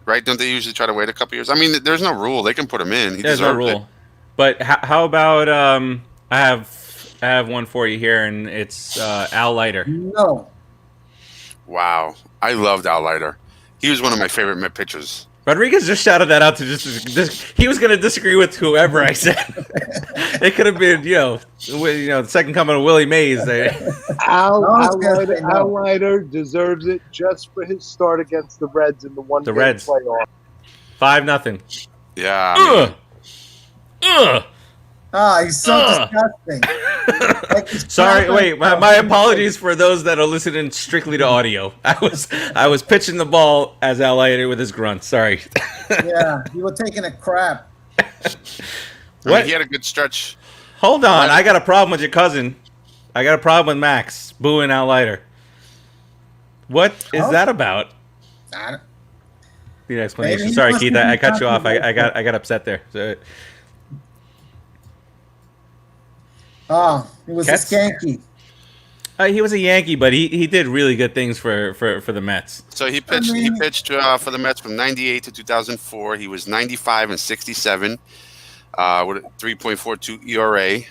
right? Don't they usually try to wait a couple years? I mean, there's no rule. They can put him in. He There's no deserves it. rule. But how about? I have one for you here, and it's Al Leiter. No. Wow, I loved Al Leiter. He was one of my favorite Met pitchers. Rodriguez just shouted that out to just he was going to disagree with whoever I said. It could have been, the second coming of Willie Mays. Al was gonna say no. Al Leiter deserves it just for his start against the Reds in the The Reds. playoff. 5-0. Yeah. I mean, Ugh. Ah, he's so disgusting. Like he's Sorry, crapping wait. out. My apologies for those that are listening strictly to audio. I was pitching the ball as Al Leiter with his grunt. Sorry. Yeah, you were taking a crap. I mean, What? he had a good stretch. Hold on. I got a problem with your cousin. I got a problem with Max booing Al Leiter. What is Oh. that about? I don't- Need an explanation. Maybe he Sorry, must Keith. be I cut you off. talking I about- got upset there. So, Oh, it was Cats? a skanky. he was a Yankee, but he did really good things for the Mets. So he pitched. He mean- pitched for the Mets from '98 to 2004. He was 95 and 67 with a 3.42 ERA.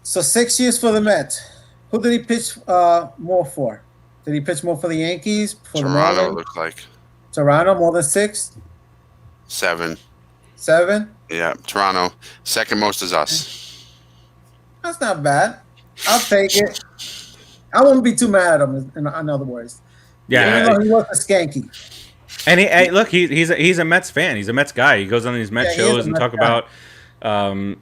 So 6 years for the Mets. Who did he pitch more for? Did he pitch more for the Yankees? For Toronto the Marlins? looks like Toronto, more than 6? 7. 7? Yeah, Toronto. Second most is us. That's not bad. I'll take it. I won't be too mad at him, in other words. Even Yeah, though he was a skanky. and look, he's a Mets fan. He's a Mets guy. He goes on these Mets Yeah, he is shows a and Mets talk guy. about.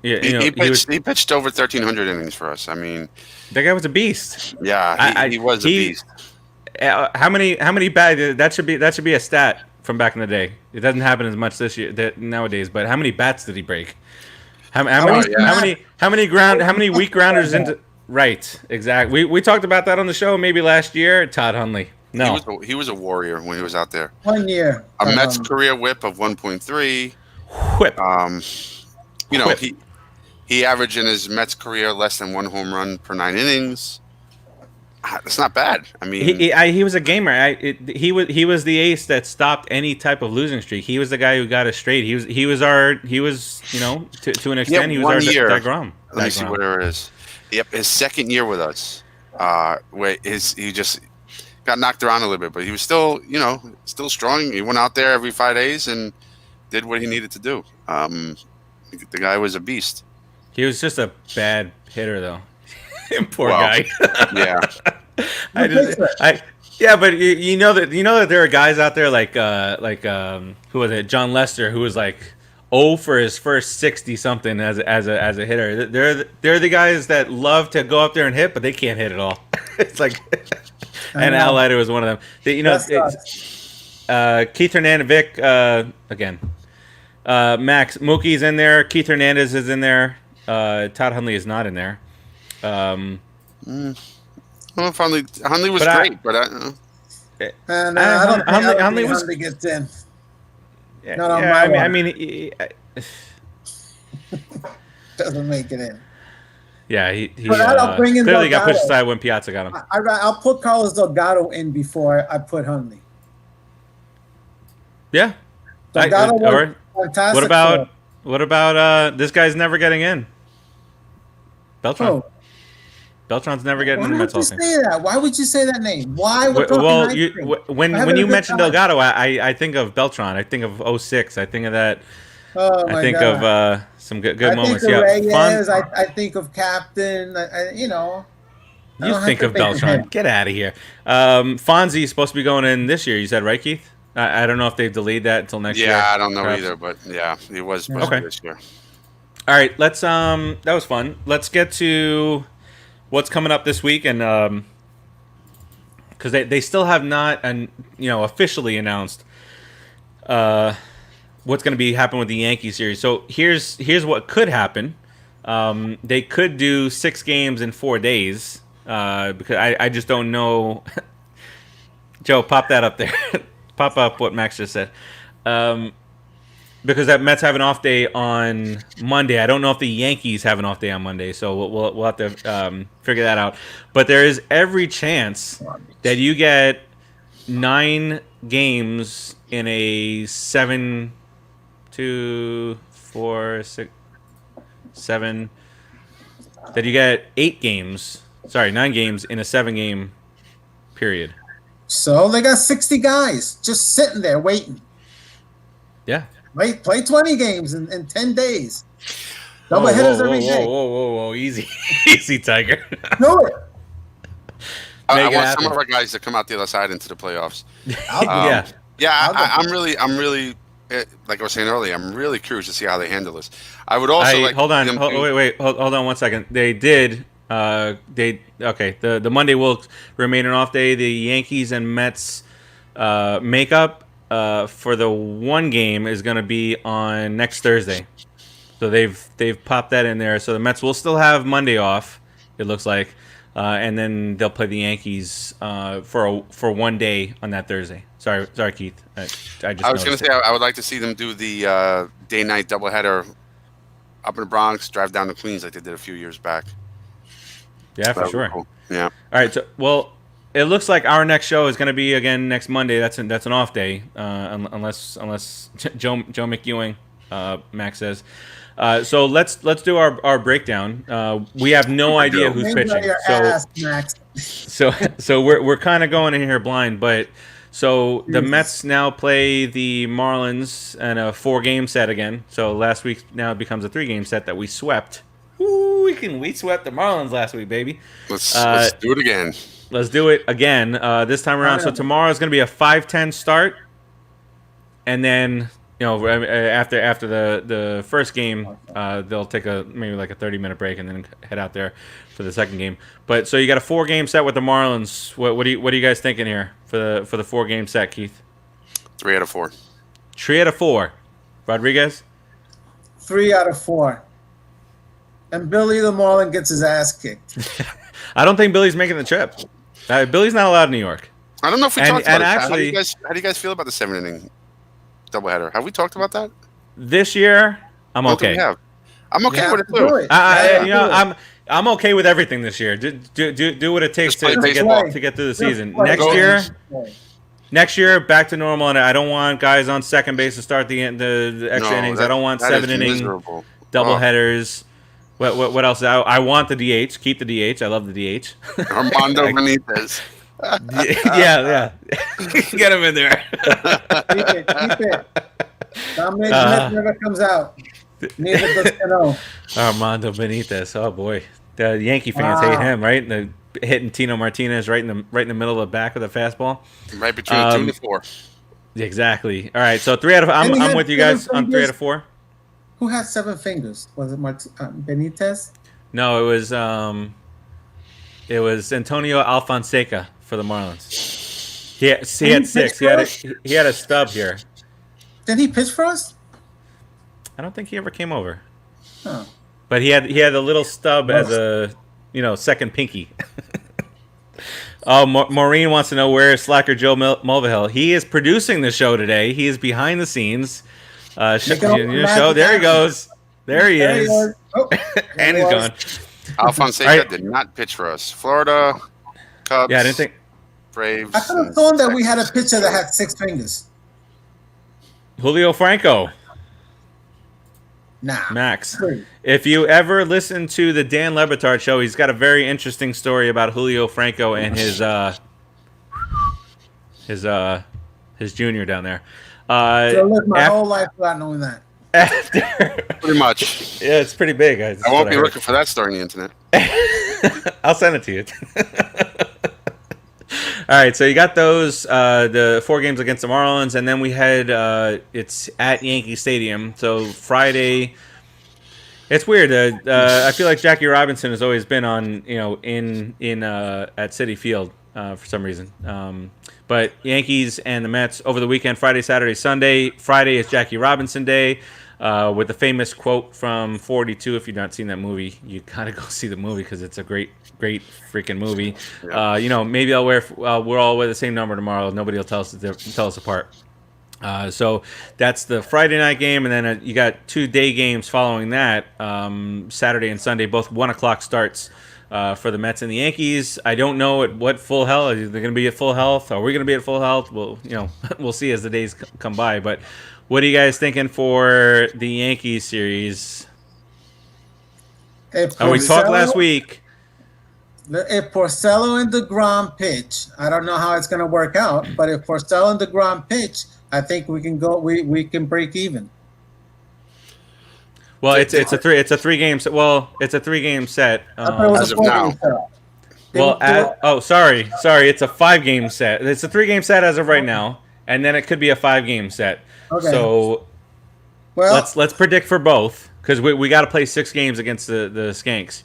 He pitched over 1,300 innings for us. I mean, That guy was a beast. yeah, he was a beast. How many bad? That should be a stat from back in the day. It doesn't happen as much this year nowadays. But how many bats did he break? How many weak grounders into? Right, exactly. We talked about that on the show maybe last year. Todd Hundley. No, He was a warrior when he was out there. 1 year. A Mets career WHIP of 1.3. whip. Whip. Whip. He averaged in his Mets career less than 1 home run per 9 innings. That's not bad. I mean, He was a gamer. He was the ace that stopped any type of losing streak. He was the guy who got us straight. He was to an extent he was 1 our year. DeGrom. Let me see where it is. Yep, his second year with us. Where he just got knocked around a little bit, but he was still strong. He went out there every 5 days and did what he needed to do. The guy was a beast. He was just a bad hitter, though. Poor Well, guy. Yeah. But you know that there are guys out there like who was it? John Lester, who was like 0 for his first 60 something as a hitter. They're the guys that love to go up there and hit, but they can't hit at all. It's like, and Al Leiter was one of them. Keith Hernandez, Vic again. Max Mookie's in there. Keith Hernandez is in there. Todd Hundley is not in there. Well, Hundley was But great, but And I don't think Hundley Hundley was. gets in. Yeah, Not on yeah, my I watch. mean, Doesn't make it in. yeah, he But I'll bring in clearly got pushed Delgado. aside when Piazza got him. I'll put Carlos Delgado in before I put Hundley. Yeah. Delgado All was right. fantastic. What about this guy's never getting in? Beltran. Oh, Beltran's never getting why in the would Mets you Hall of Fame. say that? Why would you say that name? Why? We're talking Well, ice cream. We're when having you a good mentioned time. Delgado, I think of Beltran. I think of 06. I think of that. Oh I my think God. of some good I moments. think of Yeah, Reyes. I think of Captain. You know. I you don't have think to of Beltran? him. Get out of here. Fonzie's supposed to be going in this year. You said, right, Keith? I don't know if they've delayed that until next year. yeah, I don't know perhaps. either. But yeah, he was supposed Okay. to be this year. All right, let's that was fun. Let's get to what's coming up this week, and because they still have not officially announced what's going to be happening with the Yankee series. So here's what could happen. They could do 6 games in 4 days because I just don't know. Joe, pop that up there. Pop up what Max just said. Because that Mets have an off day on Monday. I don't know if the Yankees have an off day on Monday, so we'll have to figure that out. But there is every chance that you get 9 games in a 7, 2, 4, 6, 7. That you get 8 games. Sorry, 9 games in a 7-game period. So they got 60 guys just sitting there waiting. Yeah. Play 20 games in 10 days. Double headers every day. Whoa, easy, easy, Tiger. Do it. I Make it want happen. some of our guys to come out the other side into the playoffs. I'll do Yeah. it. Yeah, I'll I'm really, like I was saying earlier, I'm really curious to see how they handle this. I would also like. Hold on, them to- hold on 1 second. They did. The Monday will remain an off day. The Yankees and Mets makeup for the one game is going to be on next Thursday. So they've popped that in there. So the Mets will still have Monday off. It looks like, and then they'll play the Yankees for 1 day on that Thursday. Sorry, Keith. I was going to say I would like to see them do the day-night doubleheader up in the Bronx, drive down to Queens like they did a few years back. Yeah, for That would be sure. cool. Yeah. All right. So, well, it looks like our next show is going to be again next Monday. That's an off day, unless Joe McEwing, Max says. So let's do our breakdown. We have no idea who's Names on pitching. your ass, Max. So we're kind of going in here blind, but so the Mets now play the Marlins in a 4-game set again. So last week now it becomes a 3-game set that we swept. Ooh, we swept the Marlins last week, baby. Let's do it again. Let's do it again this time around. So tomorrow is going to be a 5:10 start, and then after the first game, they'll take maybe like a 30-minute break and then head out there for the second game. But so you got a 4-game set with the Marlins. What are you guys thinking here for the 4-game set, Keith? 3 out of 4. 3 out of 4. Rodriguez. 3 out of 4. And Billy the Marlin gets his ass kicked. I don't think Billy's making the trip. Billy's not allowed in New York. I don't know if we And- talked about and it. actually- how do you guys feel about the 7-inning doubleheader? Have we talked about that? This year, I'm I don't think okay. we have. I'm okay You with have it to do too. it. You have to do it. I'm okay with everything this year. Do what it takes Just play to baseball. get through the Just season. play. Next year, back to normal, and I don't want guys on second base to start the extra No, innings. that- I don't want that is 7-inning miserable. double Oh. headers. What else? I want the DH. Keep the DH. I love the DH. Armando Benitez. yeah. Get him in there. Keep it. Dominic Smith never comes out. Neither does Cano. Armando Benitez. Oh boy, the Yankee fans Wow. hate him, right? Hitting Tino Martinez right in the middle of the back of the fastball. Right between 2 and 4. Exactly. All right, so 3 out of. And he I'm had with you guys 7 on 3 out fingers. of 4. Who had 7 fingers? Was it Benitez? No, it was Antonio Alfonseca for the Marlins. He had 6. He had a stub here. Did he pitch for us? I don't think he ever came over, Huh. but he had a little stub as a second pinky. Oh, Maureen wants to know where is Slacker Joe Mulvihill. He is producing the show today. He is behind the scenes. Show. There he goes. There he is. Oh, And he's gone. Al Fonseca All right. did not pitch for us. Florida, Cubs, Yeah, I didn't think. Braves. I could have thought that we had a pitcher that had 6 fingers. Julio Franco. Nah. Max. If you ever listen to the Dan Lebitard show, he's got a very interesting story about Julio Franco and his junior down there. So lived my whole life without knowing that. Pretty much. Yeah, it's pretty big. I won't be looking for that story on the internet. I'll send it to you. All right, so you got those the 4 games against the Marlins, and then we had it's at Yankee Stadium. So Friday, it's weird. I feel like Jackie Robinson has always been on in at Citi Field for some reason. But Yankees and the Mets over the weekend, Friday, Saturday, Sunday. Friday is Jackie Robinson Day. With the famous quote from 42. If you've not seen that movie, you gotta go see the movie because it's a great freaking movie. Yeah. Maybe we'll all wear the same number tomorrow. Nobody will tell us apart. So that's the Friday night game, and then you got 2 day games following that. Saturday and Sunday, both 1:00 starts. For the Mets and the Yankees. I don't know at what full health. Are they going to be at full health? Are we going to be at full health? Well, we'll see as the days come by. But what are you guys thinking for the Yankees series? We talked last week. If Porcello and DeGrom pitch, I don't know how it's going to work out. But if Porcello and DeGrom pitch, I think we can go. We can break even. Well, it's a 3 game set. Well, it's a 3 game set. As of now. Sorry, it's a 5 game set. It's a 3 game set as of right now, and then it could be a 5 game set. Okay. So, let's predict for both because we got to play 6 games against the Skanks.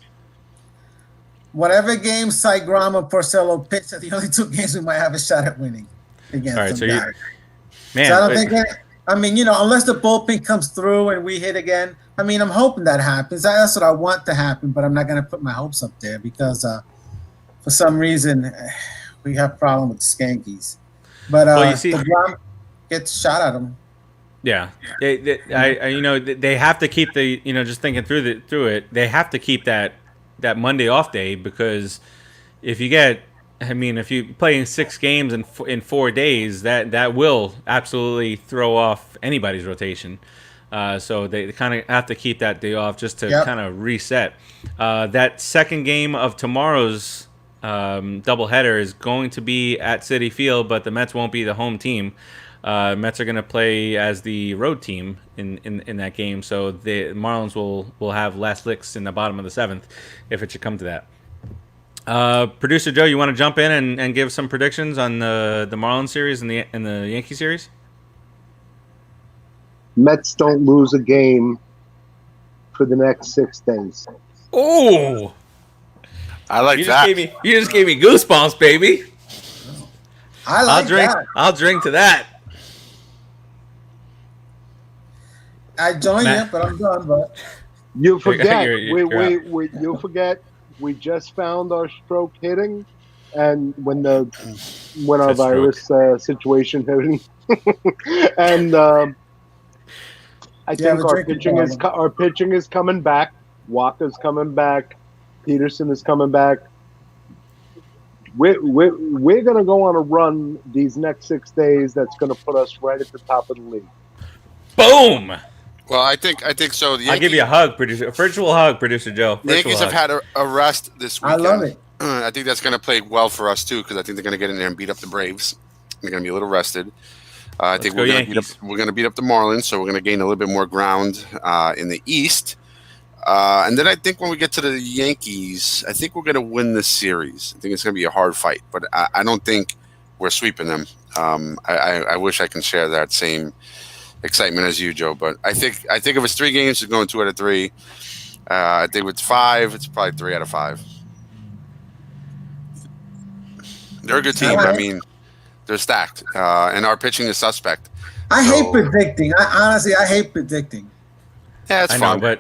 Whatever games Saigram and Porcello pitch are the only 2 games we might have a shot at winning against. All right, so guys. Man, so I don't think. Unless the bullpen comes through and we hit again. I'm hoping that happens. That's what I want to happen, but I'm not going to put my hopes up there because for some reason we have a problem with the Skankies. But DeGrom gets shot at them. Yeah, they have to keep the just thinking through it. They have to keep that Monday off day because if you get. If you play in 6 games in 4 days, that will absolutely throw off anybody's rotation. So they kind of have to keep that day off just to kind of reset. That second game of tomorrow's doubleheader is going to be at Citi Field, but the Mets won't be the home team. Mets are going to play as the road team in that game, so the Marlins will have last licks in the bottom of the 7th if it should come to that. Producer Joe, you want to jump in and give some predictions on the Marlins series and the Yankee series? Mets don't lose a game for the next 6 days. Oh, I like that. You just gave me goosebumps, baby. I'll drink. I'll drink to that. I join you, but I'm done. But you forget. You're you forget. We just found our stroke hitting, and when our virus situation hitting, and I think our pitching is coming back. Walker's coming back. Peterson is coming back. We're gonna go on a run these next 6 days. That's gonna put us right at the top of the league. Boom. Well, I think so. I'll give you a hug, a virtual hug, Producer Joe. The Yankees have had a rest this weekend. I love it. I think that's going to play well for us too, because I think they're going to get in there and beat up the Braves. They're going to be a little rested. I think we're going to beat up the Marlins, so we're going to gain a little bit more ground in the East. And then I think when we get to the Yankees, I think we're going to win this series. I think it's going to be a hard fight, but I don't think we're sweeping them. I wish I can share that same excitement as you, Joe, but I think if it's 3 games, it's going 2 out of 3. I think if it's 5, it's probably 3 out of 5. They're a good team. They're stacked, and our pitching is suspect. I hate predicting. I hate predicting. Yeah, it's fun. Know,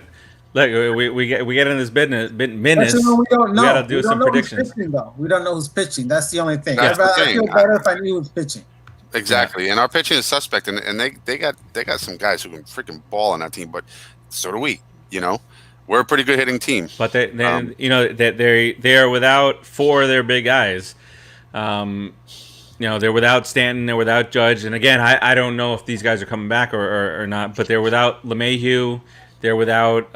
Look, we get in this business. Actually, no, we don't know. We got to do We don't some know predictions. who's pitching, though. We don't know who's pitching. That's the only thing. That's the I thing. feel better if I knew who's pitching. Exactly, and our pitching is suspect, and they got some guys who can freaking ball on that team, but so do we. You know, we're a pretty good hitting team. But they are without four of their big guys. They're without Stanton, they're without Judge, and again, I don't know if these guys are coming back or not. But they're without LeMahieu, they're without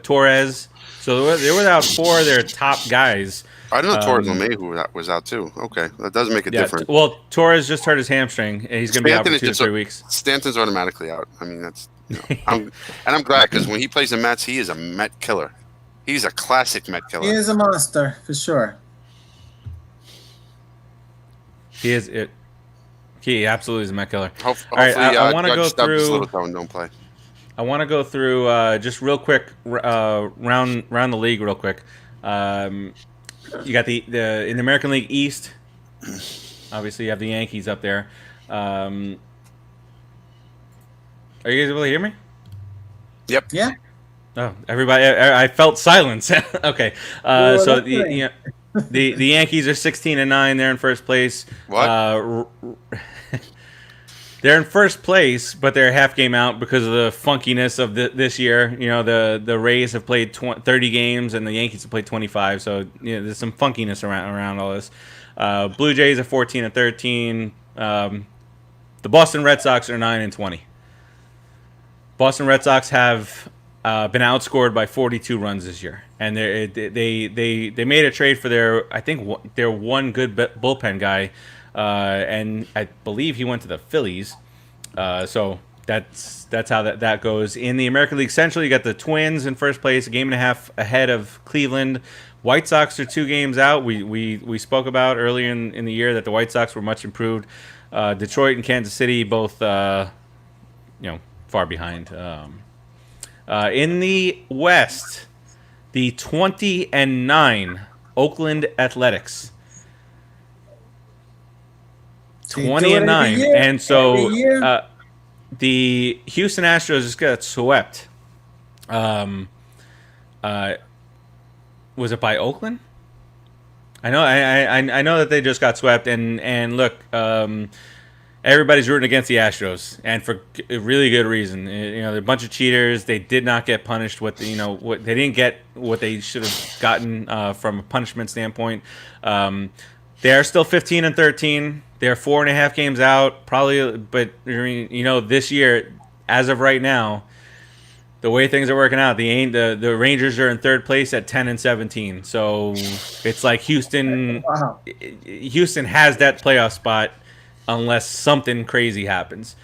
Torres, so they're without four of their top guys. I don't know Torres LeMahieu was out too. Okay, that does make a difference. Well, Torres just hurt his hamstring, and he's going to be out for 2 to 3 weeks. Stanton's automatically out. I mean, that's I'm glad because when he plays the Mets, he is a Met killer. He's a classic Met killer. He is a monster for sure. He is it. He absolutely is a Met killer. Hopefully, all right, I want to go through. Don't play. I want to go through just real quick round the league real quick. You got the in the American League East. Obviously, you have the Yankees up there. Are you guys able to hear me? Yep. Yeah. Oh, everybody! I felt silence. Okay, so the Yankees are 16-9. They're in first place. What? They're in first place, but they're a half game out because of the funkiness of this year. You know, the Rays have played 30 games and the Yankees have played 25. So there's some funkiness around all this. Blue Jays are 14-13. The Boston Red Sox are 9-20. Boston Red Sox have been outscored by 42 runs this year, and they made a trade for their one good bullpen guy. And I believe he went to the Phillies. So that's how that goes. In the American League Central, you got the Twins in first place, a game and a half ahead of Cleveland. White Sox are 2 games out. We spoke about earlier in the year that the White Sox were much improved. Detroit and Kansas City both far behind. In the West, the 20-9 Oakland Athletics. 20-9, and so the Houston Astros just got swept. Was it by Oakland? I know that they just got swept, and look, everybody's rooting against the Astros, and for a really good reason. They're a bunch of cheaters. They did not get punished. What they didn't get what they should have gotten from a punishment standpoint. They are still 15-13. They're 4.5 games out, probably. But this year, as of right now, the way things are working out, the Rangers are in third place at 10-17. So it's like Houston. Wow. Houston has that playoff spot unless something crazy happens.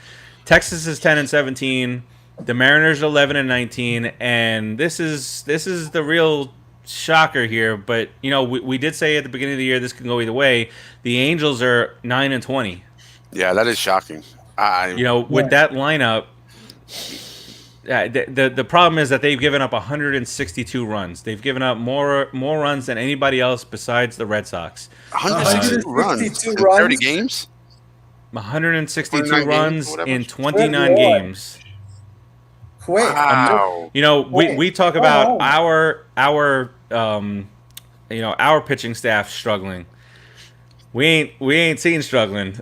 Texas is 10-17. The Mariners are 11-19, and this is the real shocker here, but we did say at the beginning of the year this can go either way. The Angels are 9-20. Yeah, that is shocking. With that lineup, the problem is that they've given up 162 runs. They've given up more runs than anybody else besides the Red Sox. 162 runs in 30 games. 162 runs in 29 games. Wait, wow. We talk about our pitching staff struggling. We ain't seen struggling.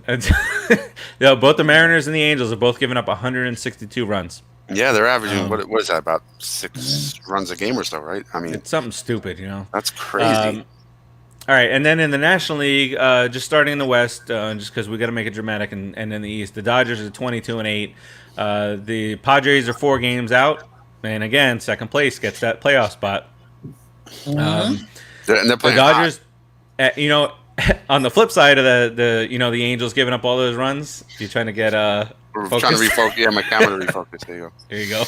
Both the Mariners and the Angels have both given up 162 runs. Yeah, they're averaging what is that, about 6 runs a game or so, right? I mean, it's something stupid, That's crazy. All right, and then in the National League, just starting in the West, just because we got to make it dramatic, and in the East, the Dodgers are 22-8. The Padres are 4 games out, and again, second place gets that playoff spot. And they're playing the Dodgers. On the flip side of the Angels giving up all those runs, you're trying to get We're trying to refocus. Yeah, my camera to refocus. There you go. There you go.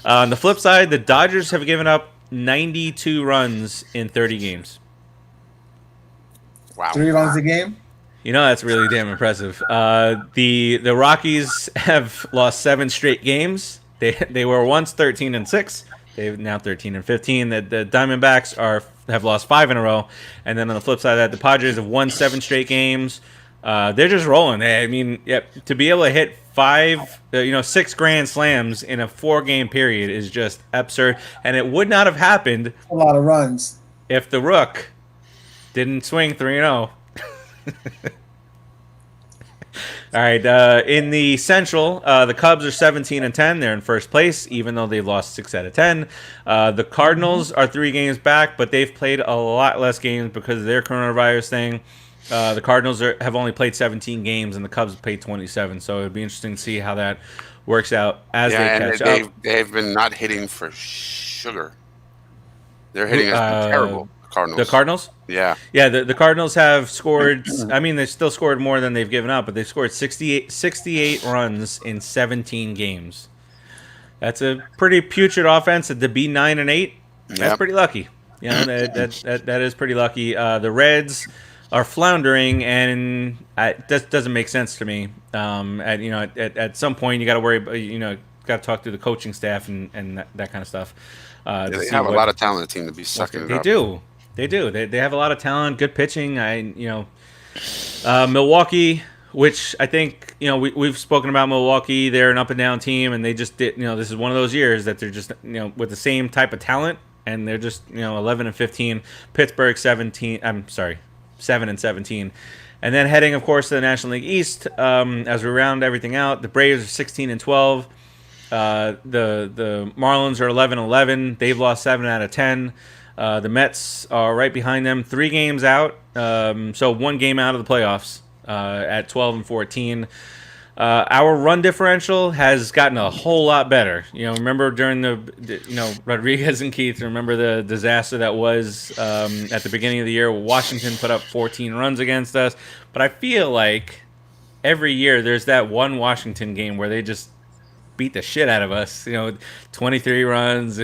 On the flip side, the Dodgers have given up 92 runs in 30 games. Wow. 3 runs a game? That's really damn impressive. The Rockies have lost 7 straight games. They were once 13-6. They're now 13-15. The Diamondbacks have lost 5 in a row. And then on the flip side of that, the Padres have won 7 straight games. They're just rolling. To be able to hit six grand slams in a 4-game period is just absurd, and it would not have happened A lot of runs. if the Rook didn't swing 3-0. All right, in the Central, the Cubs are 17-10. They're in first place, even though they've lost 6 out of 10. The Cardinals are 3 games back, but they've played a lot less games because of their coronavirus thing. The Cardinals have only played 17 games, and the Cubs have played 27. So it'd be interesting to see how that works out as they catch up. They've been not hitting for sugar. Their hitting has been terrible. Cardinals. The Cardinals? Yeah. Yeah, the Cardinals have scored, I mean, they still scored more than they've given up, but they've scored 68 runs in 17 games. That's a pretty putrid offense. And to be 9-8, that's pretty lucky. You know, that is pretty lucky. The Reds are floundering, and that doesn't make sense to me. At some point, you got to worry about, got to talk to the coaching staff and that kind of stuff. They have a lot of talent on the team to be sucking it up. They do. They have a lot of talent, good pitching. Milwaukee, which I think, we've spoken about Milwaukee. They're an up and down team, and they just did. This is one of those years that they're just, with the same type of talent, and they're just, 11-15. Pittsburgh 7-17, and then heading, of course, to the National League East. As we round everything out, the Braves are 16-12. The Marlins are 11-11. They've lost 7 out of 10. The Mets are right behind them, 3 games out. So 1 game out of the playoffs at 12-14. Our run differential has gotten a whole lot better. Remember during Rodriguez and Keith, remember the disaster that was at the beginning of the year. Washington put up 14 runs against us. But I feel like every year there's that one Washington game where they just beat the shit out of us. 23 runs.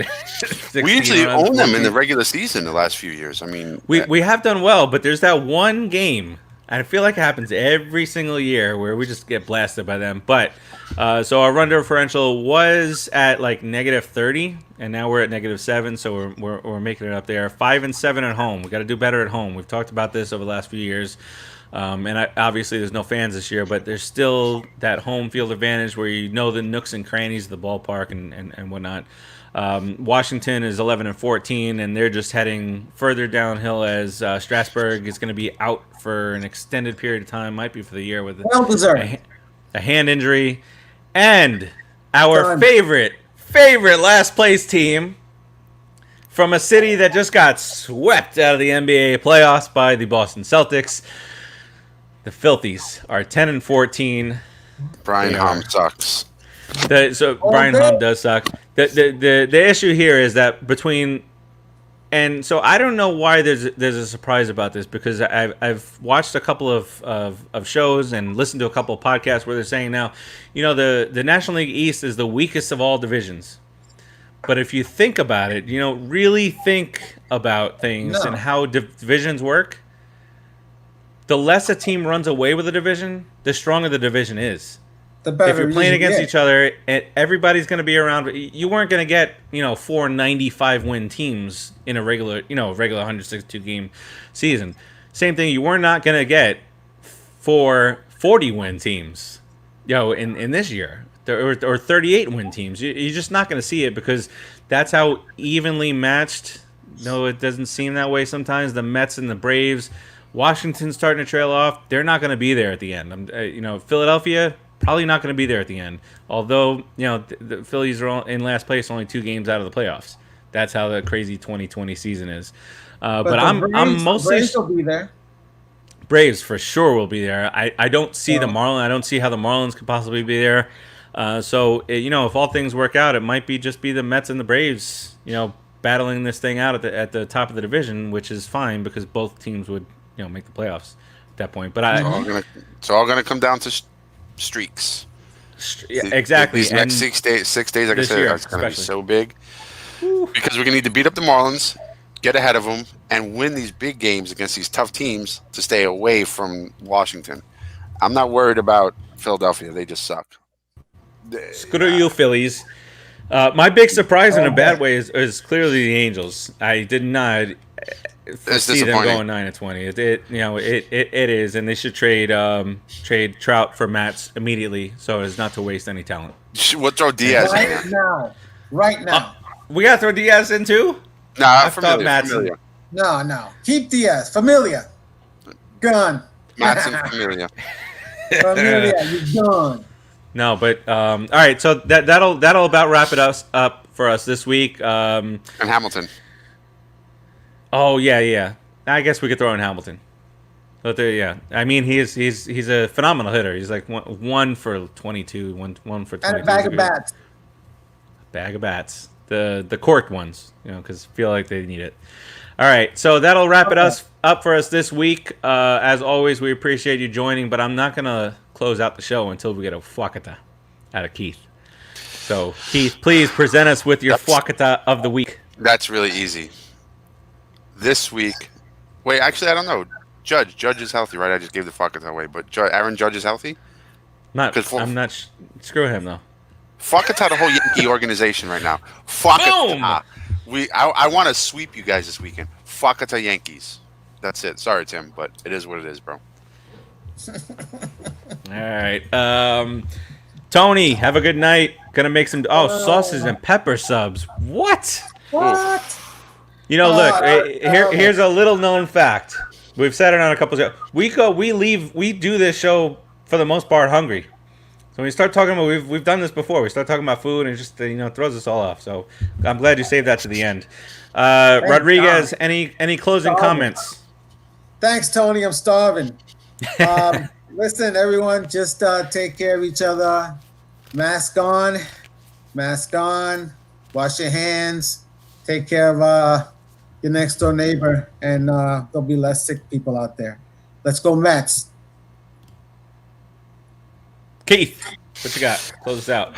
We usually own them in the regular season the last few years. I mean, we have done well, but there's that one game, and I feel like it happens every single year where we just get blasted by them. But so our run differential was at like -30, and now we're at -7. So we're making it up there. 5-7 at home. We got to do better at home. We've talked about this over the last few years. Obviously there's no fans this year, but there's still that home field advantage where the nooks and crannies of the ballpark and whatnot. Washington is 11-14, and they're just heading further downhill as Strasburg is going to be out for an extended period of time, might be for the year with a hand injury. And our favorite last place team from a city that just got swept out of the NBA playoffs by the Boston Celtics. The Filthies are 10-14. Brian Hom sucks. Brian Hom does suck. The issue here is that so I don't know why there's a surprise about this, because I've watched a couple of shows and listened to a couple of podcasts where they're saying now, the National League East is the weakest of all divisions. But if you think about it, really think about things and how divisions work, the less a team runs away with a division, the stronger the division is. The better. If you're playing against each other, everybody's going to be around. You weren't going to get 4 95-win teams in a regular 162 game season. Same thing. You were not going to get 4 40-win teams, in this year, or 38-win teams. You're just not going to see it, because that's how evenly matched. No, it doesn't seem that way sometimes. The Mets and the Braves. Washington's starting to trail off. They're not going to be there at the end. Philadelphia, probably not going to be there at the end. Although, the Phillies are in last place, only 2 games out of the playoffs. That's how the crazy 2020 season is. But I'm mostly Braves will be there. Braves for sure will be there. I don't see the Marlins. I don't see how the Marlins could possibly be there. So if all things work out, it might just be the Mets and the Braves, battling this thing out at the top of the division, which is fine because both teams would make the playoffs at that point. But it's all gonna come down to streaks. Yeah, exactly. These next 6 days, like I said, it's gonna be so big. Because we're gonna need to beat up the Marlins, get ahead of them, and win these big games against these tough teams to stay away from Washington. I'm not worried about Philadelphia; they just suck. Screw you, Phillies. My big surprise in a bad way is clearly the Angels. I did not. foresee them disappointing. going 9-20. It is, and they should trade Trout for Mats immediately, so as not to waste any talent. We'll throw Diaz in Right there. now. Right now. We gotta throw Diaz in too. Nah, I thought Matson. Familia. No. Keep Diaz. Familia. Gone. Matson, Familia. Familia, you're gone. No, but all right. So that'll about wrap it up for us this week. And Hamilton. Oh yeah. I guess we could throw in Hamilton. But yeah, I mean he's a phenomenal hitter. He's like one for 22, one for 22. And a bag of bats. Bag of bats. The corked ones, because I feel like they need it. All right, so that'll wrap it up for us this week. As always, we appreciate you joining, but I'm not gonna close out the show until we get a Fuakata out of Keith. So Keith, please present us with your Fuakata of the week. That's really easy. This week, wait, actually, I don't know. Judge is healthy, right? I just gave the Fuakata away, but Aaron Judge is healthy. I'm not. Screw him though. Fuakata the whole Yankee organization right now. Fuakata. I want to sweep you guys this weekend. Fuakata Yankees. That's it. Sorry, Tim, but it is what it is, bro. All right. Tony, have a good night. Gonna make some sauces and pepper subs. What? What? Look. Here's a little known fact. We've said it on a couple of shows. We do this show for the most part hungry. So when we start talking about, we've done this before. We start talking about food and it just throws us all off. So I'm glad you saved that to the end. Rodriguez, any closing comments? Thanks, Tony. I'm starving. Listen, everyone, just take care of each other. Mask on. Wash your hands. Take care of your next door neighbor, and there'll be less sick people out there. Let's go, Mets. Keith, what you got? Close us out.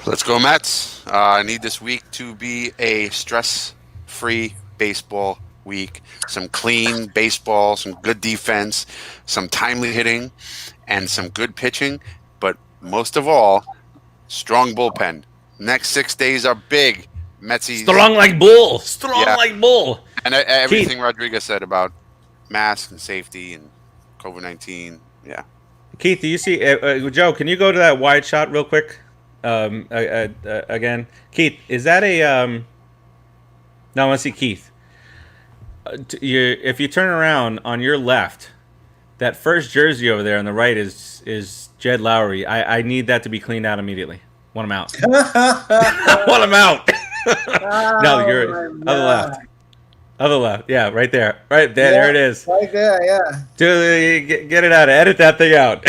Let's go, Mets. I need this week to be a stress-free baseball week. Some clean baseball, some good defense, some timely hitting, and some good pitching. But most of all, strong bullpen. Next 6 days are big. Metsies. Strong like bull. And everything Keith. Rodriguez said about masks and safety and COVID-19. Yeah. Keith, do you see Joe? Can you go to that wide shot real quick? Again, Keith, is that a? No, I want to see Keith. If you turn around on your left, that first jersey over there on the right is Jed Lowry. I need that to be cleaned out immediately. Want him out. Want him out. No, you're other left. Other left. Yeah, right there. Right there. There it is. Right there, yeah. Dude, get it out. Edit that thing out.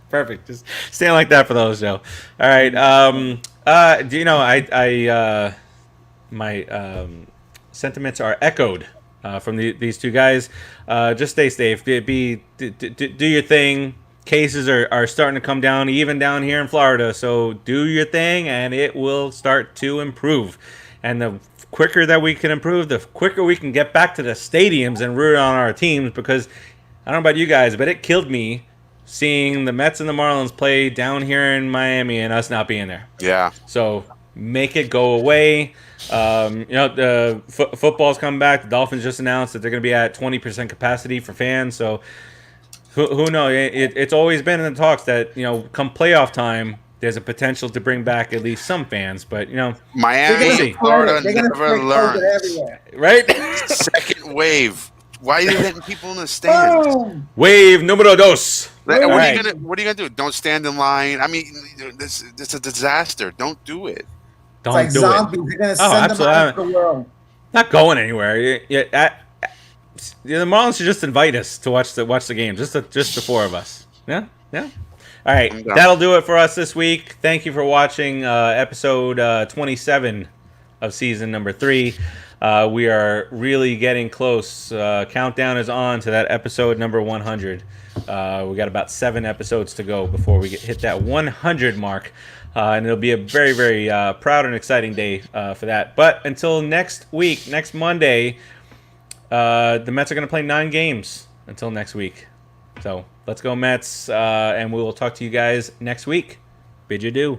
Perfect. Just stand like that for those, Joe. All right. My sentiments are echoed from these two guys. Just stay safe. Do your thing. Cases are starting to come down, even down here in Florida. So do your thing, and it will start to improve. And the quicker that we can improve, the quicker we can get back to the stadiums and root on our teams. Because I don't know about you guys, but it killed me seeing the Mets and the Marlins play down here in Miami and us not being there. Yeah. So make it go away. The football's come back. The Dolphins just announced that they're going to be at 20% capacity for fans. So who knows? It's always been in the talks that, come playoff time, there's a potential to bring back at least some fans. But, Miami, Florida never learned. Right? Second wave. Why are you letting people in the stands? Boom. Wave numero dos. What are Right. you gonna do? Don't stand in line. I mean, this is a disaster. Don't do it. Don't It's like do zombies. it. They're going to send them out to the world. Not going anywhere. The Marlins should just invite us to watch the game. Just the four of us. Yeah. All right, I'm done. that'll do it for us this week. Thank you for watching episode 27 of season number 3. We are really getting close. Countdown is on to that episode number 100. We got about 7 episodes to go before we hit that 100 mark. And it'll be a very, very proud and exciting day for that. But until next week, next Monday, the Mets are going to play 9 games until next week. So let's go Mets, and we will talk to you guys next week. Bid you adieu.